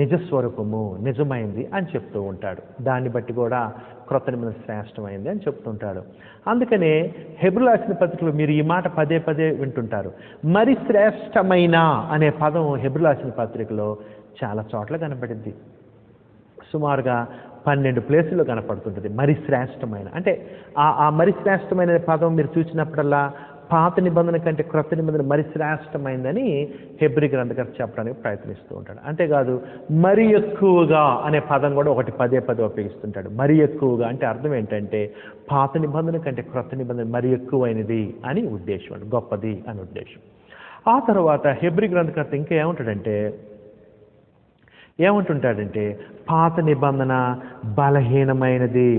నిజస్వరూపము, నిజమైంది అని చెప్తూ ఉంటాడు. దాన్ని బట్టి కూడా క్రొత్త నిబంధన శ్రేష్టమైంది అని చెప్తుంటాడు. అందుకనే హెబ్రీయులకు రాసిన పత్రికలో మీరు ఈ మాట పదే పదే వింటుంటారు. మరి శ్రేష్టమైన అనే పదం హెబ్రీయులకు రాసిన పత్రికలో చాలా చోట్ల కనపడింది. సుమారుగా 12 ప్లేసుల్లో కనపడుతుంటుంది మరి శ్రేష్టమైన. అంటే ఆ మరి శ్రేష్టమైన పదం మీరు చూసినప్పుడల్లా పాత నిబంధన కంటే క్రొత్త నిబంధన మరి శ్రేష్టమైందని హెబ్రీ గ్రంథకర్త చెప్పడానికి ప్రయత్నిస్తూ ఉంటాడు. అంతేకాదు మరి ఎక్కువగా అనే పదం కూడా ఒకటి పదే పదే ఉపయోగిస్తుంటాడు. మరి ఎక్కువగా అంటే అర్థం ఏంటంటే, పాత నిబంధన కంటే క్రొత్త నిబంధన మరి ఎక్కువైనది అని ఉద్దేశం, గొప్పది అని ఉద్దేశం. ఆ తర్వాత హెబ్రీ గ్రంథకర్త ఇంకా ఏమంటుంటాడంటే పాత నిబంధన బలహీనమైనది,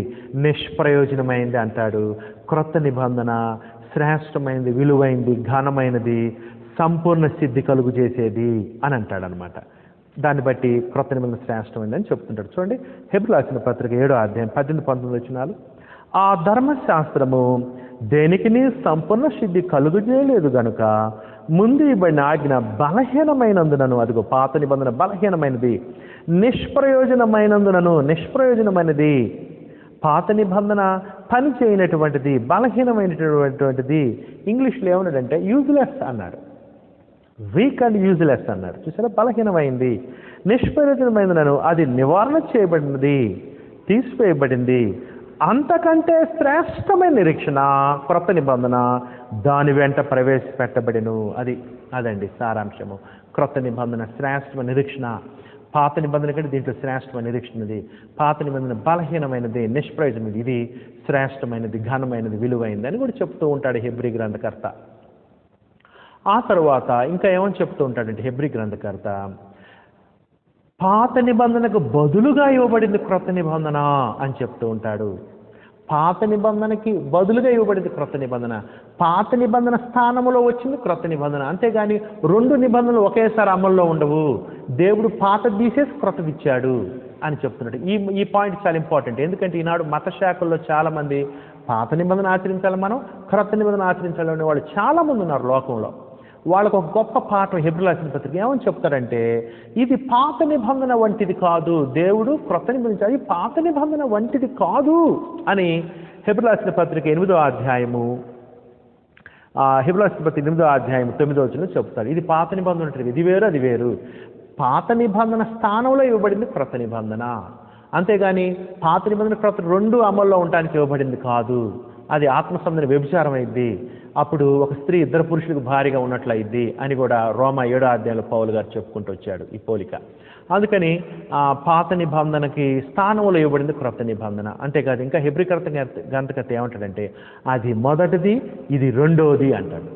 నిష్ప్రయోజనమైనది అంటాడు. క్రొత్త నిబంధన శ్రేష్టమైనది, విలువైనది, ఘనమైనది, సంపూర్ణ సిద్ధి కలుగు చేసేది అని అంటాడనమాట. దాన్ని బట్టి క్రొత్త నిబంధన శ్రేష్టమైనది అని చెప్తుంటాడు. చూడండి హెబ్రీయులకు రాసిన పత్రిక 7వ అధ్యాయం 18-19 వచనాలు. ఆ ధర్మశాస్త్రము దేనికిని సంపూర్ణ సిద్ధి కలుగు చేయలేదు గనుక ముందు ఇవ్వబడిన ఆజ్ఞ బలహీనమైనందునను, అదిగో పాత నిబంధన బలహీనమైనది, నిష్ప్రయోజనమైనది, పాత నిబంధన పని చేయనటువంటిది, బలహీనమైనటువంటిది. ఇంగ్లీష్లో ఏమన్నాడంటే యూజ్లెస్ అన్నాడు, వీక్ అండ్ యూజ్లెస్ అన్నాడు. చూసారా? బలహీనమైంది, నిష్ప్రయోజనమైనను, అది నివారణ చేయబడినది, తీసివేయబడింది. అంతకంటే శ్రేష్టమైన నిరీక్షణ క్రొత్త నిబంధన దాని వెంట ప్రవేశపెట్టబడిను. అదండి సారాంశము. క్రొత్త నిబంధన శ్రేష్టమైన నిరీక్షణ, పాత నిబంధన కంటే దీంట్లో శ్రేష్టమైన నిరీక్షణది. పాత నిబంధన బలహీనమైనది, నిష్ప్రయోజనమైనది, ఇది శ్రేష్టమైనది, ఘనమైనది, విలువైనది అని కూడా చెప్తూ ఉంటాడు హెబ్రీ గ్రంథకర్త. ఆ తర్వాత ఇంకా ఏమని చెప్తూ ఉంటాడంటే హెబ్రీ గ్రంథకర్త, పాత నిబంధనకు బదులుగా ఇవ్వబడింది క్రొత్త నిబంధన అని చెప్తూ ఉంటాడు. పాత నిబంధనకి బదులుగా ఇవ్వబడింది క్రొత్త నిబంధన, పాత నిబంధన స్థానంలో వచ్చింది క్రొత్త నిబంధన. అంతేగాని 2 నిబంధనలు ఒకేసారి అమల్లో ఉండవు. దేవుడు పాత తీసేసి క్రొత్తది ఇచ్చాడు అని చెప్తున్నాడు. ఈ పాయింట్ చాలా ఇంపార్టెంట్. ఎందుకంటే ఈనాడు మత శాఖల్లో చాలామంది పాత నిబంధన ఆచరించాలి, మనం క్రొత్త నిబంధన ఆచరించాలి అనే వాళ్ళు చాలామంది ఉన్నారు లోకంలో. వాళ్ళకు ఒక గొప్ప పాఠం హెబ్రీయులకు రాసిన పత్రిక ఏమని చెప్తారంటే, ఇది పాత నిబంధన వంటిది కాదు, దేవుడు క్రొత్త నిబంధన అది పాత నిబంధన వంటిది కాదు అని హెబ్రీయులకు రాసిన పత్రిక 8వ అధ్యాయము హెబ్రీ రాసిన పత్రిక 8వ అధ్యాయం 9వ వచనంలో చెప్తాడు. ఇది పాత నిబంధన ఉంటుంది, ఇది వేరు అది వేరు. పాత నిబంధన స్థానంలో ఇవ్వబడింది క్రొత్త నిబంధన. అంతేగాని పాత నిబంధన క్రొత్త రెండు అమల్లో ఉండడానికి ఇవ్వబడింది కాదు. అది ఆత్మ సంబంధమైన వ్యభిచారం అయింది. అప్పుడు ఒక స్త్రీ ఇద్దరు పురుషులకు భారీగా ఉన్నట్లయిద్ది అని కూడా రోమా 7వ అధ్యాయంలో పౌలు గారు చెప్పుకుంటూ వచ్చాడు ఈ పోలిక. అందుకని పాత నిబంధనకి స్థానంలో ఇవ్వబడింది క్రొత్త నిబంధన. అంతేకాదు ఇంకా హెబ్రీ గ్రంథకర్త ఏమంటాడంటే అది మొదటిది ఇది రెండోది అంటాడు.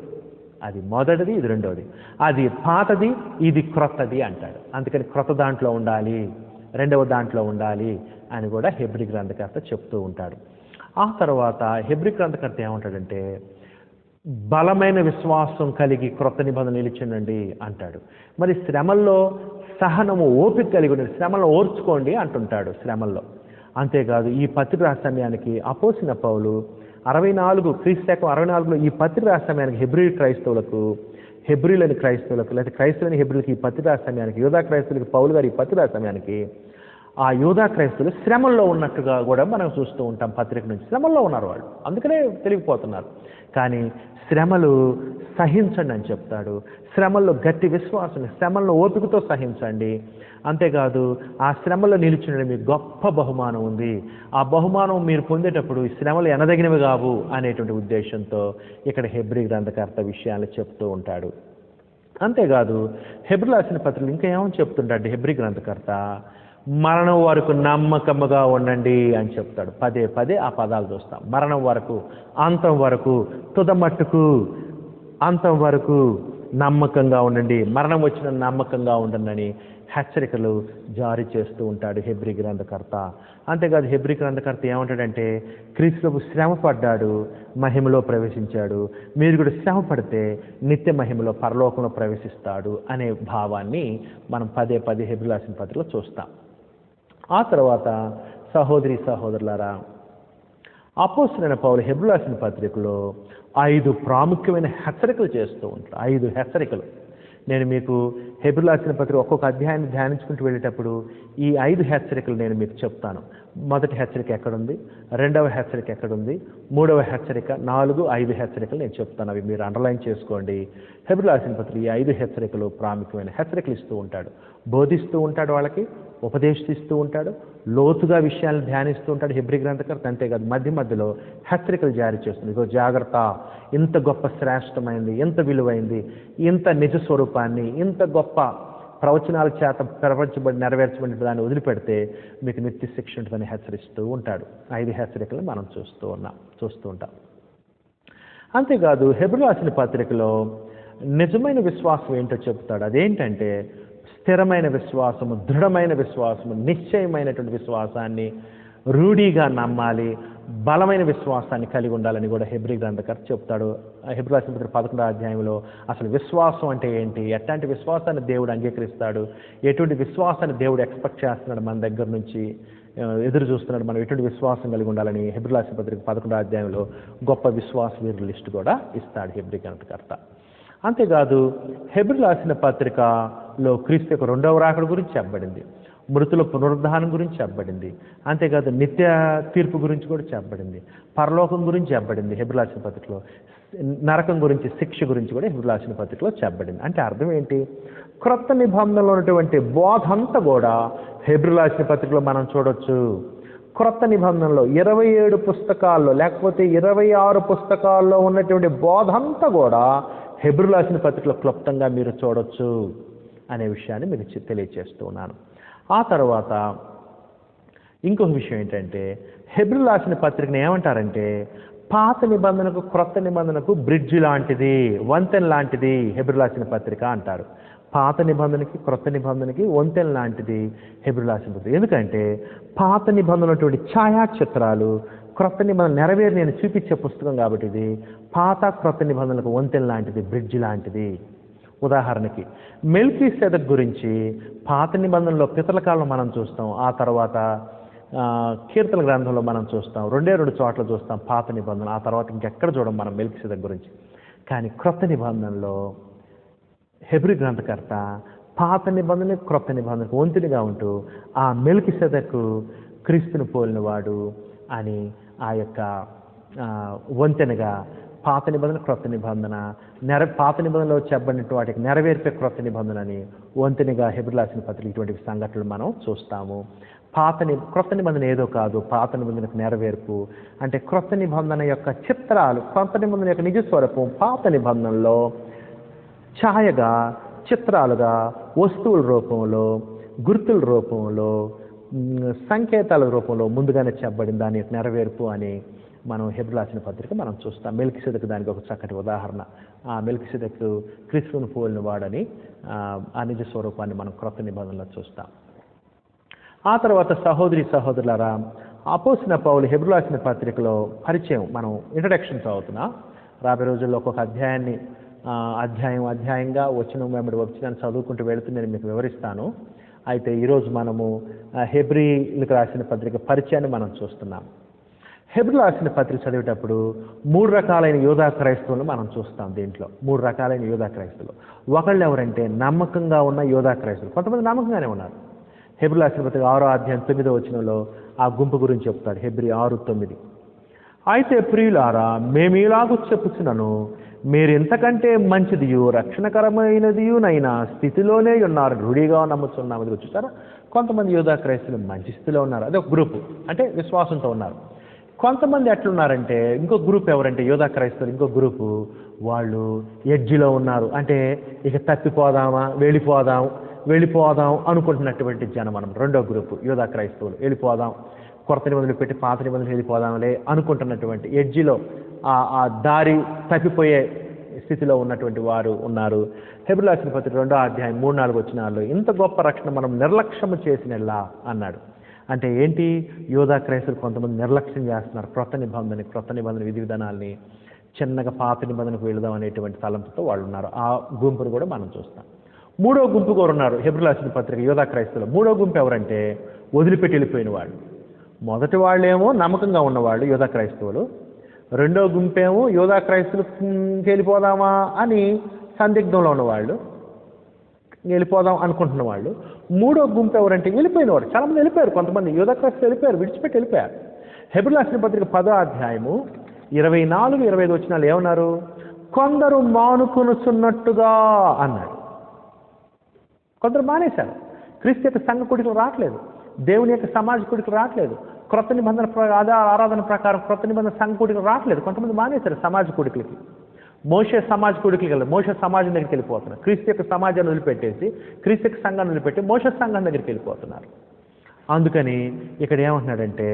అది మొదటిది ఇది రెండోది, అది పాతది ఇది క్రొత్తది అంటాడు. అందుకని క్రొత్త దాంట్లో ఉండాలి, రెండవ దాంట్లో ఉండాలి అని కూడా హెబ్రీ గ్రంథకర్త చెప్తూ ఉంటాడు. ఆ తర్వాత హెబ్రీ గ్రంథకర్త ఏమంటాడంటే బలమైన విశ్వాసం కలిగి క్రొత్త నిబంధన నిలిచిండండి అంటాడు. మరి శ్రమల్లో సహనము ఓపిక కలిగి ఉండండి, శ్రమలను ఓర్చుకోండి అంటుంటాడు శ్రమల్లో. అంతేకాదు ఈ పత్రిక రాసే సమయానికి అపోసిన పౌలు 64 క్రీస్తు 64లో ఈ పత్రిక రాసే సమయానికి హెబ్రీలని క్రైస్తవులకు లేదా క్రైస్తవులని హెబ్రీలకి ఈ పత్రిక రాసే సమయానికి యూదా క్రైస్తవులకి పౌలు గారు ఈ పత్రిక రాసే సమయానికి ఆ యూదా క్రైస్తవులు శ్రమల్లో ఉన్నట్టుగా కూడా మనం చూస్తూ ఉంటాం. పత్రిక నుంచి శ్రమల్లో ఉన్నారు వాళ్ళు, అందుకనే తెలిగిపోతున్నారు. కానీ శ్రమలు సహించండి అని చెప్తాడు. శ్రమల్లో గట్టి విశ్వాసం, శ్రమల్లో ఓపికతో సహించండి. అంతేకాదు ఆ శ్రమలో నిలిచిన మీకు గొప్ప బహుమానం ఉంది. ఆ బహుమానం మీరు పొందేటప్పుడు ఈ శ్రమలు ఎనదగినవి కావు అనేటువంటి ఉద్దేశంతో ఇక్కడ హెబ్రీ గ్రంథకర్త విషయాలు చెప్తూ ఉంటాడు. అంతేకాదు హెబ్రీ రాసిన పత్రికలు ఇంకా ఏమని చెప్తుంటాడు హెబ్రీ గ్రంథకర్త, మరణం వరకు నమ్మకముగా ఉండండి అని చెప్తాడు. పదే పదే ఆ పదాలు చూస్తాం. మరణం వరకు, అంతం వరకు, తుదమట్టుకు, అంతం వరకు నమ్మకంగా ఉండండి, మరణం వచ్చిన నమ్మకంగా ఉండండి అని హెచ్చరికలు జారీ చేస్తూ ఉంటాడు హెబ్రీ గ్రంథకర్త. అంతేకాదు హెబ్రీ గ్రంథకర్త ఏమంటాడంటే క్రీస్తుకు శ్రమ పడ్డాడు, మహిమలో ప్రవేశించాడు, మీరు కూడా శ్రమ పడితే నిత్య మహిమలో పరలోకంలో ప్రవేశిస్తాడు అనే భావాన్ని మనం పదే పదే హెబ్రీ రాసిన పత్రికలో చూస్తాం. ఆ తర్వాత సహోదరి సహోదరులారా, అపోస్తలుడైన పౌలు హెబ్రీ రాసిన పత్రికలో 5 ప్రాముఖ్యమైన హెచ్చరికలు చేస్తూ ఉంటాడు. 5 హెచ్చరికలు. నేను మీకు హెబ్రీ రాసిన పత్రిక ఒక్కొక్క అధ్యాయాన్ని ధ్యానించుకుంటూ వెళ్ళేటప్పుడు ఈ 5 హెచ్చరికలు నేను మీకు చెప్తాను. మొదటి హెచ్చరిక ఎక్కడుంది, రెండవ హెచ్చరిక ఎక్కడుంది, మూడవ హెచ్చరిక, 4, 5 హెచ్చరికలు నేను చెప్తాను. అవి మీరు అండర్లైన్ చేసుకోండి. హెబ్రీ రాసిన పత్రిక ఈ 5 హెచ్చరికలు ప్రాముఖ్యమైన హెచ్చరికలు ఇస్తూ ఉంటాడు. బోధిస్తూ ఉంటాడు, వాళ్ళకి ఉపదేశిస్తూ ఉంటాడు, లోతుగా విషయాలను ధ్యానిస్తూ ఉంటాడు హెబ్రీ గ్రంథకర్త. అంతేకాదు మధ్య మధ్యలో హెచ్చరికలు జారీ చేస్తుంది. ఇగో జాగ్రత్త, ఇంత గొప్ప శ్రేష్టమైంది, ఇంత విలువైంది, ఇంత నిజ స్వరూపాన్ని, ఇంత గొప్ప ప్రవచనాల చేత నెరవేర్చబడిన దాన్ని వదిలిపెడితే మీకు నిత్య శిక్ష ఉంటుందని హెచ్చరిస్తూ ఉంటాడు. 5 హెచ్చరికలు మనం చూస్తూ ఉంటాం. అంతేకాదు హెబ్రీ రాసిన పత్రికలో నిజమైన విశ్వాసం ఏంటో చెప్తాడు. అదేంటంటే స్థిరమైన విశ్వాసము, దృఢమైన విశ్వాసము, నిశ్చయమైనటువంటి విశ్వాసాన్ని రూఢీగా నమ్మాలి, బలమైన విశ్వాసాన్ని కలిగి ఉండాలని కూడా హెబ్రీ గ్రంథకర్త చెప్తాడు. హెబ్రీ రాసిన పత్రిక 11వ అధ్యాయంలో అసలు విశ్వాసం అంటే ఏంటి, ఎట్లాంటి విశ్వాసాన్ని దేవుడు అంగీకరిస్తాడు, ఎటువంటి విశ్వాసాన్ని దేవుడు ఎక్స్పెక్ట్ చేస్తున్నాడు మన దగ్గర నుంచి, ఎదురు చూస్తున్నాడు, మనం ఎటువంటి విశ్వాసం కలిగి ఉండాలని హెబ్రీ రాసిన పత్రిక 11వ అధ్యాయంలో గొప్ప విశ్వాస వీరుల లిస్టు కూడా ఇస్తాడు హెబ్రీ గ్రంథకర్త. అంతేకాదు హెబ్రీ రాసిన పత్రికలో క్రీస్తు యొక్క 2వ రాకడ గురించి చెప్పబడింది, మృతుల పునరుద్ధానం గురించి చెప్పబడింది. అంతేకాదు నిత్య తీర్పు గురించి కూడా చెప్పబడింది, పరలోకం గురించి చెప్పబడింది హెబ్రీ రాసిన పత్రికలో, నరకం గురించి, శిక్ష గురించి కూడా హెబ్రీ రాసిన పత్రికలో చెప్పబడింది. అంటే అర్థం ఏంటి, క్రొత్త నిబంధనలో ఉన్నటువంటి బోధ అంతా కూడా హెబ్రీ రాసిన పత్రికలో మనం చూడొచ్చు. క్రొత్త నిబంధనలో 27 పుస్తకాల్లో లేకపోతే 26 పుస్తకాల్లో ఉన్నటువంటి బోధ అంతా కూడా హెబ్రీ రాసిన పత్రికలో క్లుప్తంగా మీరు చూడొచ్చు అనే విషయాన్ని మీకు తెలియజేస్తూ ఉన్నాను. ఆ తర్వాత ఇంకొక విషయం ఏంటంటే హెబ్రీ రాసిన పత్రికను ఏమంటారంటే పాత నిబంధనకు క్రొత్త నిబంధనకు బ్రిడ్జి లాంటిది, వంతెన లాంటిది హెబ్రీ రాసిన పత్రిక అంటారు. పాత నిబంధనకి క్రొత్త నిబంధనకి వంతెన లాంటిది హెబ్రీ రాసిన పత్రిక. ఎందుకంటే పాత నిబంధనటువంటి ఛాయాచిత్రాలు క్రొత్త నిబంధన నెరవేరి నేను చూపించే పుస్తకం కాబట్టి ఇది పాత క్రొత్త నిబంధనలకు వంతెన లాంటిది, బ్రిడ్జి లాంటిది. ఉదాహరణకి మెల్కీసెదెకు గురించి పాత నిబంధనలో పితల కాలంలో మనం చూస్తాం, ఆ తర్వాత కీర్తన గ్రంథంలో మనం చూస్తాం, 2 చోట్ల చూస్తాం పాత నిబంధన, ఆ తర్వాత ఇంకెక్కడ చూడం మనం మెల్కీసెదెకు గురించి. కానీ క్రొత్త నిబంధనలో హెబ్రీ గ్రంథకర్త పాత నిబంధన క్రొత్త నిబంధనకు వంతెనగా ఉంటూ ఆ మెల్కీసెదెకు క్రీస్తును పోలినవాడు అని ఆ యొక్క వంతెనగా పాత నిబంధన క్రొత్త నిబంధన, పాత నిబంధనలో చెప్పబడిన వాటికి నెరవేర్పే క్రొత్త నిబంధన అని వంతెనగా హెబ్రీయులకు రాసిన పత్రిక ఇటువంటి సంఘటనలు మనం చూస్తాము. క్రొత్త నిబంధన ఏదో కాదు, పాత నిబంధనకు నెరవేర్పు. అంటే క్రొత్త నిబంధన యొక్క చిత్రాలు, క్రొత్త నిబంధన యొక్క నిజ స్వరూపం పాత నిబంధనలో ఛాయగా, చిత్రాలుగా, వస్తువుల రూపంలో, గుర్తుల రూపంలో, సంకేతాల రూపంలో ముందుగానే చెప్పబడింది. దాని యొక్క నెరవేర్పు అని మనం హెబ్రీయులకు రాసిన పత్రిక మనం చూస్తాం. మెల్కీసెదెకు దానికి ఒక చక్కటి ఉదాహరణ. ఆ మెల్కీసెదెకు క్రీస్తును పోలిన వాడని ఆ నిజ స్వరూపాన్ని మనం క్రొత్త నిబంధనలో చూస్తాం. ఆ తర్వాత సహోదరులారా, అపోస్తలుడైన పౌలు హెబ్రీయులకు రాసిన పత్రికలో పరిచయం, మనం ఇంట్రడక్షన్ చదువుతున్నాం. రాబోయే రోజుల్లో ఒక్కొక్క అధ్యాయంగా వచనం వెంబడి వచనాన్ని చదువుకుంటూ వెళుతూ నేను మీకు వివరిస్తాను. అయితే ఈరోజు మనము హెబ్రీయులకు రాసిన పత్రిక పరిచయాన్ని మనం చూస్తున్నాం. హెబ్రీయులకు రాసిన పత్రిక చదివేటప్పుడు 3 రకాలైన యోధా క్రైస్తవులను మనం చూస్తాం. దీంట్లో 3 రకాలైన యోధా క్రైస్తవులు. ఒకళ్ళు ఎవరంటే నమ్మకంగా ఉన్న యోధా క్రైస్తవులు. కొంతమంది నమ్మకంగానే ఉన్నారు. హెబ్రీయులకు రాసిన పత్రిక 6వ అధ్యాయం 9వ వచనంలో ఆ గుంపు గురించి చెప్తాడు. హెబ్రీ 6:9. అయితే ప్రియులారా, మేము ఇలాగూ చెప్పుచున్నాను, మీరు ఇంతకంటే మంచిదియు రక్షణకరమైనదియునైనా స్థితిలోనే ఉన్నారు, రూఢిగా నమ్ముతున్నాం. అది చూసారా, కొంతమంది యోధా క్రైస్తవులు మంచి స్థితిలో ఉన్నారు. అది ఒక గ్రూపు, అంటే విశ్వాసంతో ఉన్నారు. కొంతమంది ఎట్లున్నారంటే, ఇంకో గ్రూప్ ఎవరంటే యోధా క్రైస్తవులు ఇంకో గ్రూపు, వాళ్ళు ఎడ్జిలో ఉన్నారు. అంటే ఇక తప్పిపోదామా, వెళ్ళిపోదాం అనుకుంటున్నటువంటి జనం. మనం రెండో గ్రూపు యోధా క్రైస్తవులు, వెళ్ళిపోదాం, కొత్త నిబంధనలు పెట్టి పాత నిబంధనలు వెళ్ళిపోదాంలే అనుకుంటున్నటువంటి ఎడ్జిలో, ఆ దారి తప్పిపోయే స్థితిలో ఉన్నటువంటి వారు ఉన్నారు. హెబ్రీయులకు రాసిన పత్రిక 2వ అధ్యాయం 3-4 వచనాల్లో ఇంత గొప్ప రక్షణ మనం నిర్లక్ష్యము చేసినలా అన్నాడు. అంటే ఏంటి, యోధా క్రైస్తవులు కొంతమంది నిర్లక్ష్యం చేస్తున్నారు. క్రొత్త నిబంధన విధి విధానాల్ని చిన్నగా పాత నిబంధనకు వెళదాం అనేటువంటి తలంపుతో వాళ్ళు ఉన్నారు. ఆ గుంపును కూడా మనం చూస్తాం. 3వ గుంపు కూడా ఉన్నారు హెబ్రీయులకు రాసిన పత్రిక యోధా క్రైస్తవులు. 3వ గుంపు ఎవరంటే వదిలిపెట్టి వెళ్ళిపోయిన వాళ్ళు. మొదటి వాళ్ళేమో నమ్మకంగా ఉన్నవాళ్ళు యోధా క్రైస్తవులు. రెండో గుంపేమో యోధా క్రైస్తవులకు వెళ్ళిపోదామా అని సందిగ్ధంలో ఉన్నవాళ్ళు, వెళ్ళిపోదాం అనుకుంటున్న వాళ్ళు. 3వ గుంపు ఎవరంటే వెళ్ళిపోయినవాడు. చాలామంది వెళ్ళిపోయారు. కొంతమంది యోధా క్రైస్తవులు వెళ్ళిపోయారు, విడిచిపెట్టి వెళ్ళిపోయారు. హెబ్రీయులకు రాసిన పత్రిక 10వ అధ్యాయము 24-25 వచనాలు ఏమన్నారు, కొందరు మానుకొనుచున్నట్టుగా అన్నాడు. కొందరు మానేశారు. క్రీస్తు యొక్క సంఘ కూడికలు రావట్లేదు, దేవుని యొక్క సమాజ కూడికలు రావట్లేదు, క్రొత్త నిబంధన ఆరాధన ప్రకారం క్రొత్త నిబంధన సంఘ కూడికలు రావట్లేదు. కొంతమంది మానేశారు సమాజ కూడికలకి. మోషే సమాజ కూడికలకి వెళ్ళారు, మోషే సమాజం దగ్గరికి వెళ్ళిపోతున్నారు. క్రీస్తు యొక్క సమాజాన్ని వదిలిపెట్టేసి, క్రీస్తు యొక్క సంఘాన్ని వదిలిపెట్టి మోషే సంఘం దగ్గరికి వెళ్ళిపోతున్నారు. అందుకని ఇక్కడ ఏమంటున్నాడంటే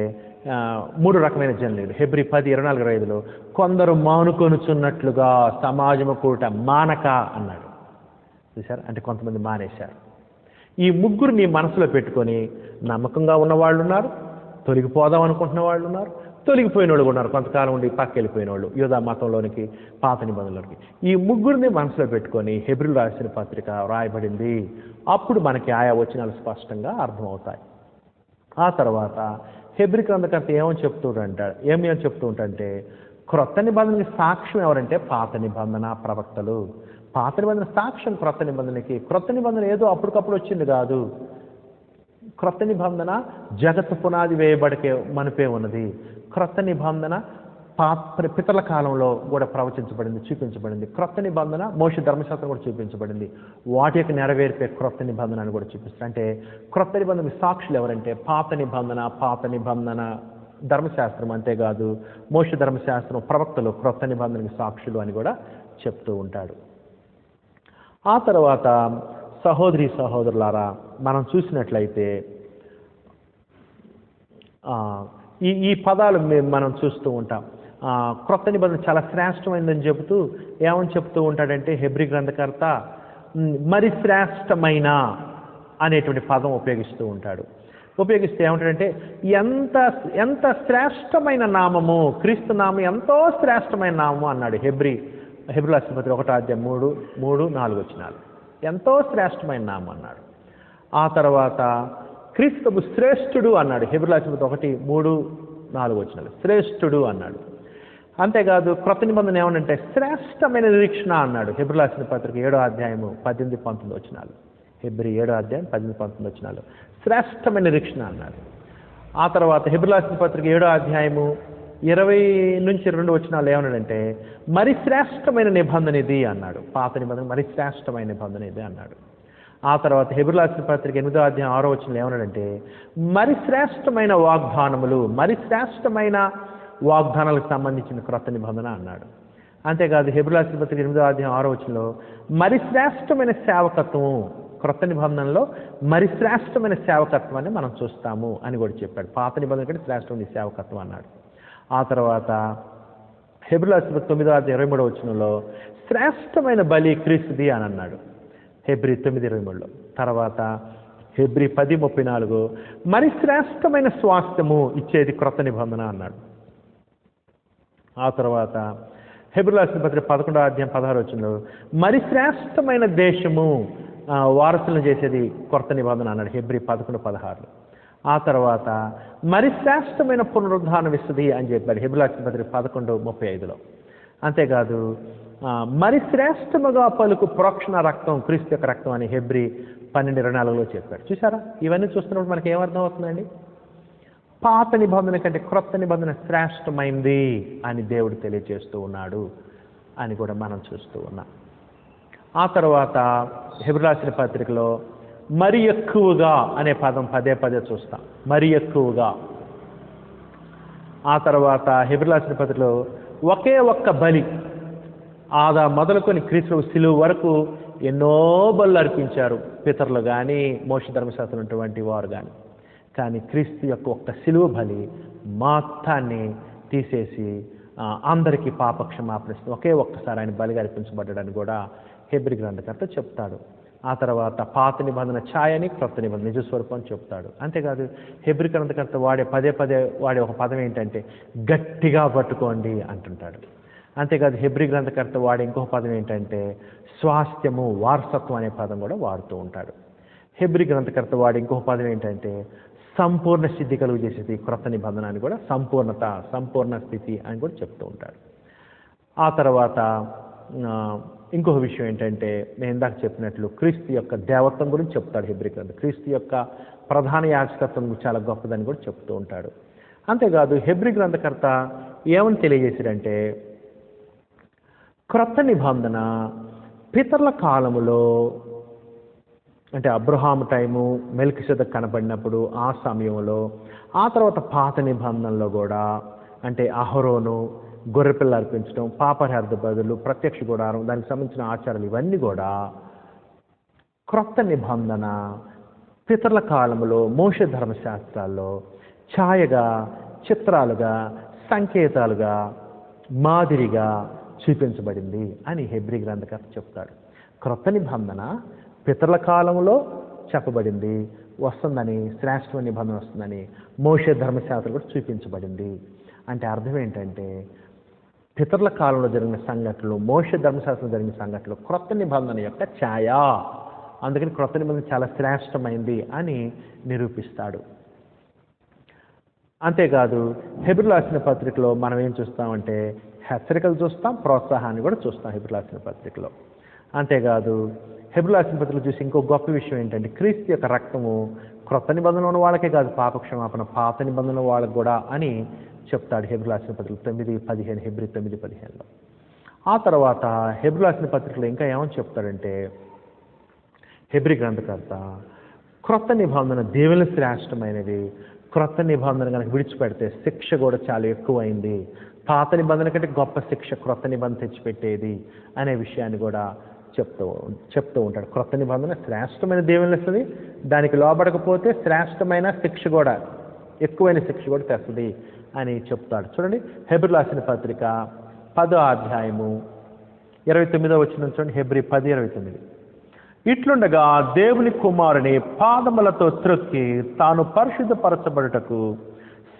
3 రకమైన జనులు. హెబ్రీ 10:24-25లో కొందరు మానుకొనుచున్నట్లుగా సమాజము కూట మానక అన్నాడు. చూసారు, అంటే కొంతమంది మానేశారు. ఈ ముగ్గురిని మనసులో పెట్టుకొని నమ్మకంగా ఉన్నవాళ్ళు ఉన్నారు, తొలగిపోదాం అనుకుంటున్న వాళ్ళు ఉన్నారు, తొలగిపోయిన వాళ్ళు ఉన్నారు, కొంతకాలం ఉండి పక్క వెళ్ళిపోయిన వాళ్ళు యోధా మతంలోనికి, పాత నిబంధనలోనికి. ఈ ముగ్గురిని మనసులో పెట్టుకొని హెబ్రీయులకు రాసిన పత్రిక రాయబడింది. అప్పుడు మనకి ఆయా వచనాలు స్పష్టంగా అర్థమవుతాయి. ఆ తర్వాత హెబ్రీ గ్రంథకర్త ఏమని చెప్తూ ఉంటాడంటే క్రొత్త నిబంధనకి సాక్ష్యం ఎవరంటే పాత నిబంధన ప్రవక్తలు. పాత నిబంధన సాక్ష్యం క్రొత్త నిబంధనకి. క్రొత్త నిబంధన ఏదో అప్పటికప్పుడు వచ్చింది కాదు. క్రొత్త నిబంధన జగత్తు పునాది వేయబడికే మనపే ఉన్నది. క్రొత్త నిబంధన పితల కాలంలో కూడా ప్రవచించబడింది, చూపించబడింది. క్రొత్త నిబంధన మోషే ధర్మశాస్త్రం కూడా చూపించబడింది. వాటి యొక్క నెరవేర్పే క్రొత్త నిబంధన అని కూడా చూపిస్తారు. అంటే క్రొత్త నిబంధనకి సాక్షులు ఎవరంటే పాత నిబంధన ధర్మశాస్త్రం, అంతేకాదు మోషే ధర్మశాస్త్రం, ప్రవక్తలు క్రొత్త నిబంధనకి సాక్షులు అని కూడా చెప్తూ ఉంటాడు. ఆ తర్వాత సహోదరులారా, మనం చూసినట్లయితే ఈ పదాలు మనం చూస్తూ ఉంటాం. క్రొత్త నిబంధన చాలా శ్రేష్టమైందని ఏమని చెప్తూ ఉంటాడంటే హెబ్రీ గ్రంథకర్త మరి శ్రేష్టమైన అనేటువంటి పదం ఉపయోగిస్తూ ఉంటాడు. ఉపయోగిస్తే ఏమంటాడంటే ఎంత శ్రేష్టమైన నామము, క్రీస్తు నామం ఎంతో శ్రేష్టమైన నామము అన్నాడు. హెబ్రీయులకు రాసిన పత్రిక 1వ అధ్యాయం 3-4 వచనాలు. ఎంతో శ్రేష్టమైన నామం అన్నాడు. ఆ తర్వాత క్రీస్తు శ్రేష్ఠుడు అన్నాడు. హెబ్రీయులకు రాసిన పత్రిక 1:3-4 వచనాలు. శ్రేష్ఠుడు అన్నాడు. అంతేకాదు క్రొత్త నిబంధన ఏమనంటే శ్రేష్టమైన నిరీక్షణ అన్నాడు. హెబ్రీయులకు రాసిన పత్రిక 7వ అధ్యాయము 18-19 వచనాలు. హెబ్రీ 7వ అధ్యాయం 18-19 వచనాలు శ్రేష్టమైన నిరీక్షణ అన్నాడు. ఆ తర్వాత హెబ్రీయులకు రాసిన పత్రిక 7వ అధ్యాయము 20-22 వచనాలు ఏమన్నాడంటే మరి శ్రేష్టమైన నిబంధన ఇది అన్నాడు. పాత నిబంధన మరి శ్రేష్టమైన నిబంధన ఇది అన్నాడు. ఆ తర్వాత హెబ్రీయులకు రాసిన పత్రిక 8వ అధ్యాయం 6వ వచనంలో ఏమన్నాడంటే మరి శ్రేష్టమైన వాగ్దానములు, మరి శ్రేష్టమైన వాగ్దానాలకు సంబంధించిన క్రొత్త నిబంధన అన్నాడు. అంతేకాదు హెబ్రీయులకు రాసిన పత్రిక 8వ అధ్యాయం 6వ వచనంలో మరి శ్రేష్టమైన సేవకత్వము, క్రొత్త నిబంధనలో మరి శ్రేష్టమైన సేవకత్వాన్ని మనం చూస్తాము అని కూడా చెప్పాడు. పాత నిబంధన కంటే శ్రేష్టమైన సేవకత్వం అన్నాడు. ఆ తర్వాత హెబ్రీయులకు రాసిన 9వ అధ్యాయం 23వ వచనంలో శ్రేష్టమైన బలి క్రీస్తుది అని అన్నాడు. హెబ్రీ 9:23లో. తర్వాత హెబ్రీ 10:34 మరి శ్రేష్టమైన స్వాస్థ్యము ఇచ్చేది క్రొత్త నిబంధన అన్నాడు. ఆ తర్వాత హెబ్రీయులకు రాసిన పత్రిక 11వ అధ్యాయం 16వ వచనంలో మరి శ్రేష్టమైన దేశము వారసులను చేసేది కొత్త నిబంధన అన్నాడు. హెబ్రీ 11:16లో. ఆ తర్వాత మరి శ్రేష్టమైన పునరుద్ధానం ఇస్తుంది అని చెప్పాడు. హెబ్రీయులకు రాసిన పత్రిక 11:35లో. అంతేకాదు మరి శ్రేష్టముగా పలుకు ప్రోక్షణ రక్తం క్రీస్తు యొక్క రక్తం అని హెబ్రీ 12:24లో చెప్పాడు. చూసారా, ఇవన్నీ చూస్తున్నప్పుడు మనకి ఏమర్థం అవుతుందండి? పాత నిబంధన కంటే క్రొత్త నిబంధన శ్రేష్టమైంది అని దేవుడు తెలియజేస్తూ ఉన్నాడు అని కూడా మనం చూస్తూ ఉన్నాం. ఆ తర్వాత హెబ్రీ రాసిన పత్రికలో మరి ఎక్కువగా అనే పదం పదే పదే చూస్తాం. మరి ఎక్కువగా. ఆ తర్వాత హెబ్రీ రాసిన పత్రికలో ఒకే ఒక్క బలి, ఆదా మొదలుకొని క్రీస్తు శిలువ వరకు ఎన్నో బలులు అర్పించారు పితరులు కానీ మోషే ధర్మశాస్త్రం ఉన్నటువంటి వారు కానీ. కానీ క్రీస్తు యొక్క ఒక్క శిలువ బలి మొత్తాన్ని తీసేసి అందరికీ పాపక్షమాపణ ఒకే ఒక్కసారి ఆయన బలిగా అర్పించబడ్డాడని కూడా హెబ్రీ గ్రంథకర్త చెప్తాడు. ఆ తర్వాత పాత నిబంధన ఛాయని క్రొత్త నిబంధన నిజస్వరూపం అని చెప్తాడు. అంతేకాదు హెబ్రీ గ్రంథకర్త పదే పదే వాడే ఒక పదం ఏంటంటే గట్టిగా పట్టుకోండి అంటుంటాడు. అంతేకాదు హెబ్రీ గ్రంథకర్త వాడే ఇంకొక పదం ఏంటంటే స్వాస్థ్యము, వారసత్వం అనే పదం కూడా వాడుతూ ఉంటాడు. హెబ్రీ గ్రంథకర్త వాడే ఇంకొక పదం ఏంటంటే సంపూర్ణ స్థితి కలుగు చేసేది క్రొత్త నిబంధన అని కూడా, సంపూర్ణత, సంపూర్ణ స్థితి అని కూడా చెప్తూ ఉంటాడు. ఆ తర్వాత ఇంకొక విషయం ఏంటంటే నేను ఇందాక చెప్పినట్లు క్రీస్తు యొక్క దేవత్వం గురించి చెప్తాడు హెబ్రీ గ్రంథం. క్రీస్తు యొక్క ప్రధాన యాజకత్వం చాలా గొప్పదని కూడా చెప్తూ ఉంటాడు. అంతేకాదు హెబ్రీ గ్రంథకర్త ఏమని తెలియజేశాడంటే క్రొత్త నిబంధన పితరుల కాలములో అంటే అబ్రహాము టైము మెల్కీసెదెకు కనబడినప్పుడు ఆ సమయంలో, ఆ తర్వాత పాత నిబంధనలో కూడా అంటే అహరోను గొర్రెపిల్ల అర్పించడం, పాపరార్థ బదులు, ప్రత్యక్ష గుడారం, దానికి సంబంధించిన ఆచారాలు ఇవన్నీ కూడా క్రొత్త నిబంధన పితరుల కాలంలో మోషే ధర్మశాస్త్రాల్లో ఛాయగా, చిత్రాలుగా, సంకేతాలుగా, మాదిరిగా చూపించబడింది అని హెబ్రీ గ్రంథకర్త చెప్తాడు. క్రొత్త నిబంధన పితరుల కాలంలో చెప్పబడింది, వస్తుందని, శ్రేష్టమైన నిబంధన వస్తుందని మోషే ధర్మశాస్త్రం కూడా చూపించబడింది. అంటే అర్థం ఏంటంటే పితరుల కాలంలో జరిగిన సంఘటనలు, మోషే ధర్మశాస్త్రం జరిగిన సంఘటనలు క్రొత్త నిబంధన యొక్క ఛాయ. అందుకని క్రొత్త నిబంధన చాలా శ్రేష్టమైంది అని నిరూపిస్తాడు. అంతేకాదు హెబ్రీయులకు రాసిన పత్రికలో మనం ఏం చూస్తామంటే హెచ్చరికలు చూస్తాం, ప్రోత్సాహాన్ని కూడా చూస్తాం హెబ్రీయులకు రాసిన పత్రికలో. అంతేకాదు హెబ్రీయులకు రాసిన పత్రికలో చూసి ఇంకో గొప్ప విషయం ఏంటంటే క్రీస్తు యొక్క రక్తము క్రొత్త నిబంధన ఉన్న వాళ్ళకే కాదు, పాపక్షమాపణ పాత నిబంధన వాళ్ళకు కూడా అని చెప్తాడు హెబ్రీయులకు రాసిన పత్రిక 9:15, హెబ్రీ 9:15లో. ఆ తర్వాత హెబ్రీయులకు రాసిన పత్రికలో ఇంకా ఏమని చెప్తాడంటే హెబ్రీ గ్రంథకర్త క్రొత్త నిబంధన దేవుని శ్రేష్టమైనది, క్రొత్త నిబంధన కనుక విడిచిపెడితే శిక్ష కూడా చాలా ఎక్కువైంది, పాత నిబంధన కంటే గొప్ప శిక్ష క్రొత్త నిబంధన తెచ్చిపెట్టేది అనే విషయాన్ని కూడా చెప్తూ ఉంటాడు. క్రొత్త నిబంధన శ్రేష్టమైన దేవుని ఇస్తుంది, దానికి లోబడకపోతే శ్రేష్టమైన శిక్ష కూడా, ఎక్కువైన శిక్ష కూడా తెస్తుంది అని చెప్తాడు. చూడండి హెబ్రీయులకు రాసిన పత్రిక 10వ అధ్యాయము 29వ వచనం చూడండి. హెబ్రీ 10:29. ఇట్లుండగా దేవుని కుమారుని పాదములతో త్రొక్కి తాను పరిశుద్ధపరచబడుటకు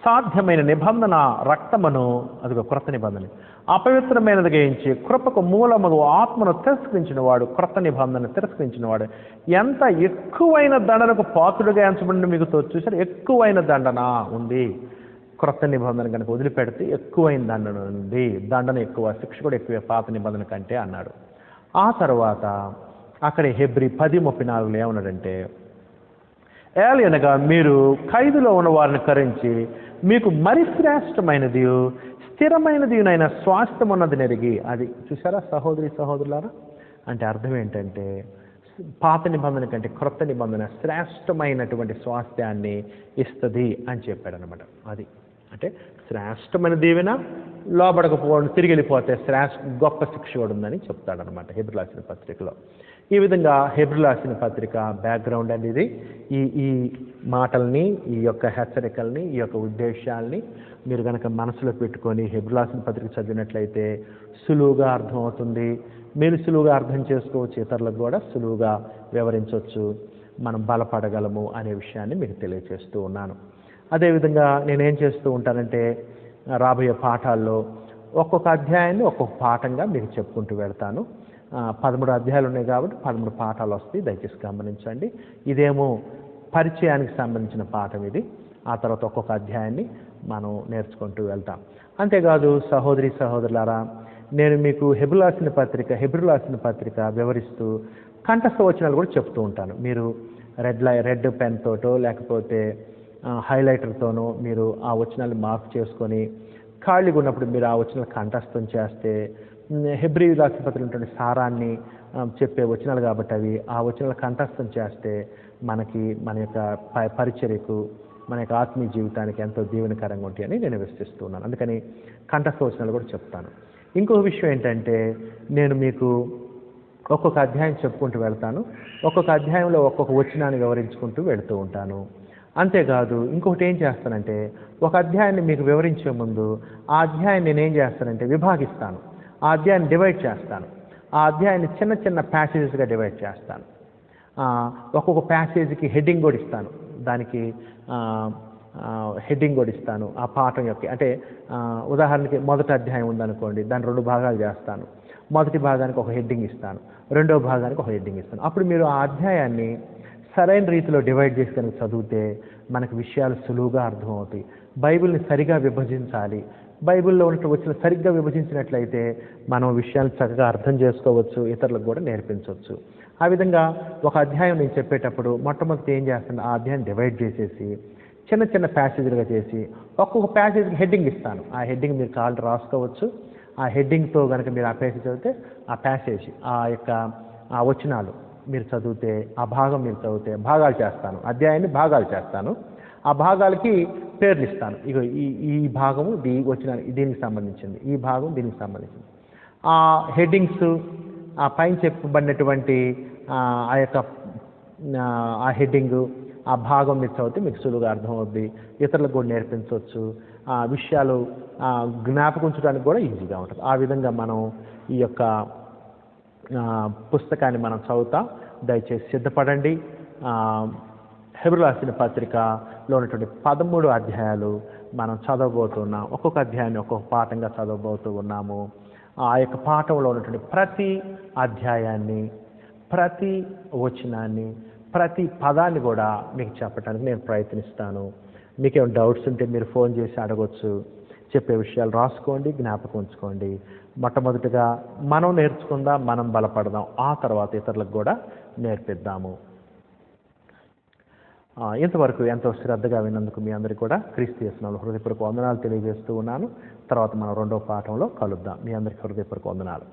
సాధ్యమైన నిబంధన రక్తమును, అదిగో క్రొత్త నిబంధన, అపవిత్రమైనదిగా ఎంచి కృపకు మూలముగు ఆత్మను తిరస్కరించిన వాడు, క్రొత్త నిబంధన తిరస్కరించిన వాడు ఎంత ఎక్కువైన దండనకు పాత్రుడుగా ఎంచబడిన మీకు చూసారు. ఎక్కువైన దండన ఉంది క్రొత్త నిబంధన కనుక వదిలిపెడితే, ఎక్కువైన దండన ఉంది, దండన ఎక్కువ, శిక్ష కూడా ఎక్కువ పాత నిబంధన కంటే అన్నాడు. ఆ తర్వాత అక్కడే హెబ్రీ 10:34 ఏమన్నాడంటే ఏలయనగా మీరు ఖైదులో ఉన్న వారిని కరించి మీకు మరి శ్రేష్టమైనది స్థిరమైనదినైన స్వాస్థ్యం ఉన్నది నెరిగి. అది చూసారా సహోదరి సహోదరులారా? అంటే అర్థం ఏంటంటే పాత నిబంధన కంటే క్రొత్త నిబంధన శ్రేష్టమైనటువంటి స్వాస్థ్యాన్ని ఇస్తుంది అని చెప్పాడనమాట. అది అంటే శ్రేష్టమైన దీవెన లోబడకపోవడం తిరిగి వెళ్ళిపోతే గొప్ప శిక్ష కూడా ఉందని చెప్తాడనమాట హెబ్రీ రాసిన పత్రికలో. ఈ విధంగా హెబ్రీ రాసిన పత్రిక బ్యాక్గ్రౌండ్ అనేది ఈ మాటల్ని, ఈ యొక్క హెచ్చరికల్ని, ఈ యొక్క ఉద్దేశాల్ని మీరు కనుక మనసులో పెట్టుకొని హెబ్రీ రాసిన పత్రిక చదివినట్లయితే సులువుగా అర్థమవుతుంది. మీరు సులువుగా అర్థం చేసుకోవచ్చు, ఇతరులకు కూడా సులువుగా వివరించవచ్చు, మనం బలపడగలము అనే విషయాన్ని మీకు తెలియజేస్తూ ఉన్నాను. అదేవిధంగా నేనేం చేస్తూ ఉంటానంటే రాబోయే పాఠాల్లో ఒక్కొక్క అధ్యాయాన్ని ఒక్కొక్క పాఠంగా మీకు చెప్పుకుంటూ వెళ్తాను. 13 అధ్యాయాలు ఉన్నాయి కాబట్టి 13 పాఠాలు వస్తాయి, దయచేసి గమనించండి. ఇదేమో పరిచయానికి సంబంధించిన పాఠం ఇది. ఆ తర్వాత ఒక్కొక్క అధ్యాయాన్ని మనం నేర్చుకుంటూ వెళ్తాం. అంతేకాదు సహోదరి సహోదరులారా, నేను మీకు హెబ్రీ రాసిన పత్రిక వివరిస్తూ కంఠస్థ వచనాలు కూడా చెప్తూ ఉంటాను. మీరు రెడ్ పెన్ తోటో లేకపోతే హైలైటర్తోనో మీరు ఆ వచనాలు మార్క్ చేసుకొని ఖాళీగా ఉన్నప్పుడు మీరు ఆ వచనాలు కంఠస్థం చేస్తే హెబ్రీ రాసిన పత్రిక ఉన్నటువంటి సారాన్ని చెప్పే వచనాలు కాబట్టి అవి ఆ వచనాలు కంఠస్థం చేస్తే మన యొక్క పరిచర్యకు, మన యొక్క ఆత్మీయ జీవితానికి ఎంతో దీవెనకరంగా ఉంటాయని నేను విశ్వసిస్తున్నాను. అందుకని కంఠస్థ వచనాలు కూడా చెప్తాను. ఇంకొక విషయం ఏంటంటే నేను మీకు ఒక్కొక్క అధ్యాయం చెప్పుకుంటూ వెళ్తాను. ఒక్కొక్క అధ్యాయంలో ఒక్కొక్క వచనాన్ని వివరించుకుంటూ వెళుతూ ఉంటాను. అంతేకాదు ఇంకొకటి ఏం చేస్తానంటే ఒక అధ్యాయాన్ని మీకు వివరించే ముందు ఆ అధ్యాయాన్ని నేనేం చేస్తానంటే విభాగిస్తాను. ఆ అధ్యాయాన్ని డివైడ్ చేస్తాను. ఆ అధ్యాయాన్ని చిన్న చిన్న ప్యాసేజెస్గా డివైడ్ చేస్తాను. ఒక్కొక్క ప్యాసేజ్కి హెడ్డింగ్ కూడా ఇస్తాను. దానికి హెడ్డింగ్ కూడా ఇస్తాను. ఆ పాఠం యొక్క అంటే ఉదాహరణకి మొదటి అధ్యాయం ఉందనుకోండి, దాన్ని 2 భాగాలు చేస్తాను. మొదటి భాగానికి ఒక హెడ్డింగ్ ఇస్తాను, రెండవ భాగానికి ఒక హెడ్డింగ్ ఇస్తాను. అప్పుడు మీరు ఆ అధ్యాయాన్ని సరైన రీతిలో డివైడ్ చేసి కనుక చదివితే మనకు విషయాలు సులువుగా అర్థమవుతాయి. బైబిల్ని సరిగా విభజించాలి. బైబిల్లో వచ్చిన సరిగ్గా విభజించినట్లయితే మనం విషయాలను చక్కగా అర్థం చేసుకోవచ్చు, ఇతరులకు కూడా నేర్పించవచ్చు. ఆ విధంగా ఒక అధ్యాయం నేను చెప్పేటప్పుడు మొట్టమొదటి ఏం చేస్తాను, ఆ అధ్యాయం డివైడ్ చేసేసి చిన్న చిన్న ప్యాసేజీలుగా చేసి ఒక్కొక్క ప్యాసేజ్కి హెడ్డింగ్ ఇస్తాను. ఆ హెడ్డింగ్ మీరు కాళ్ళు రాసుకోవచ్చు. ఆ హెడ్డింగ్తో కనుక మీరు ఆ ప్యాసేజ్ చదివితే ఆ ప్యాసేజ్ ఆ వచనాలు మీరు చదివితే ఆ భాగం మీరు చదివితే భాగాలు చేస్తాను, అధ్యాయాన్ని భాగాలు చేస్తాను. ఆ భాగాలకి పేర్లు ఇస్తాను. ఇక ఈ భాగము దీనికి సంబంధించింది, ఈ భాగం దీనికి సంబంధించింది. ఆ హెడ్డింగ్స్ ఆ పైన చెప్పబడినటువంటి ఆ యొక్క ఆ హెడ్డింగు ఆ భాగం మీరు చదివితే మీకు సులువుగా అర్థమవుద్ది, ఇతరులకు కూడా నేర్పించవచ్చు. ఆ విషయాలు జ్ఞాపకం ఉంచడానికి కూడా ఈజీగా ఉంటుంది. ఆ విధంగా మనం ఈ యొక్క పుస్తకాన్ని మనం చదువుతాం. దయచేసి సిద్ధపడండి. హెబ్రీ రాసిన పత్రికలో ఉన్నటువంటి 13 అధ్యాయాలు మనం చదవబోతున్నాం. ఒక్కొక్క అధ్యాయాన్ని ఒక్కొక్క పాఠంగా చదవబోతూ ఉన్నాము. ఆ యొక్క పాఠంలో ఉన్నటువంటి ప్రతి అధ్యాయాన్ని, ప్రతి వచనాన్ని, ప్రతి పదాన్ని కూడా మీకు చెప్పడానికి నేను ప్రయత్నిస్తాను. మీకేమైనా డౌట్స్ ఉంటే మీరు ఫోన్ చేసి అడగవచ్చు. చెప్పే విషయాలు రాసుకోండి, జ్ఞాపకం ఉంచుకోండి. మొట్టమొదటిగా మనం నేర్చుకుందాం, మనం బలపడదాం, ఆ తర్వాత ఇతరులకు కూడా నేర్పిద్దాము. ఇంతవరకు ఎంతో శ్రద్ధగా విన్నందుకు మీ అందరికీ కూడా క్రీస్తు యేసునామములో హృదయపూర్వక వందనాలు తెలియజేస్తూ ఉన్నాను. తర్వాత మనం 2వ పాఠంలో కలుద్దాం. మీ అందరికీ హృదయపూర్వక వందనాలు.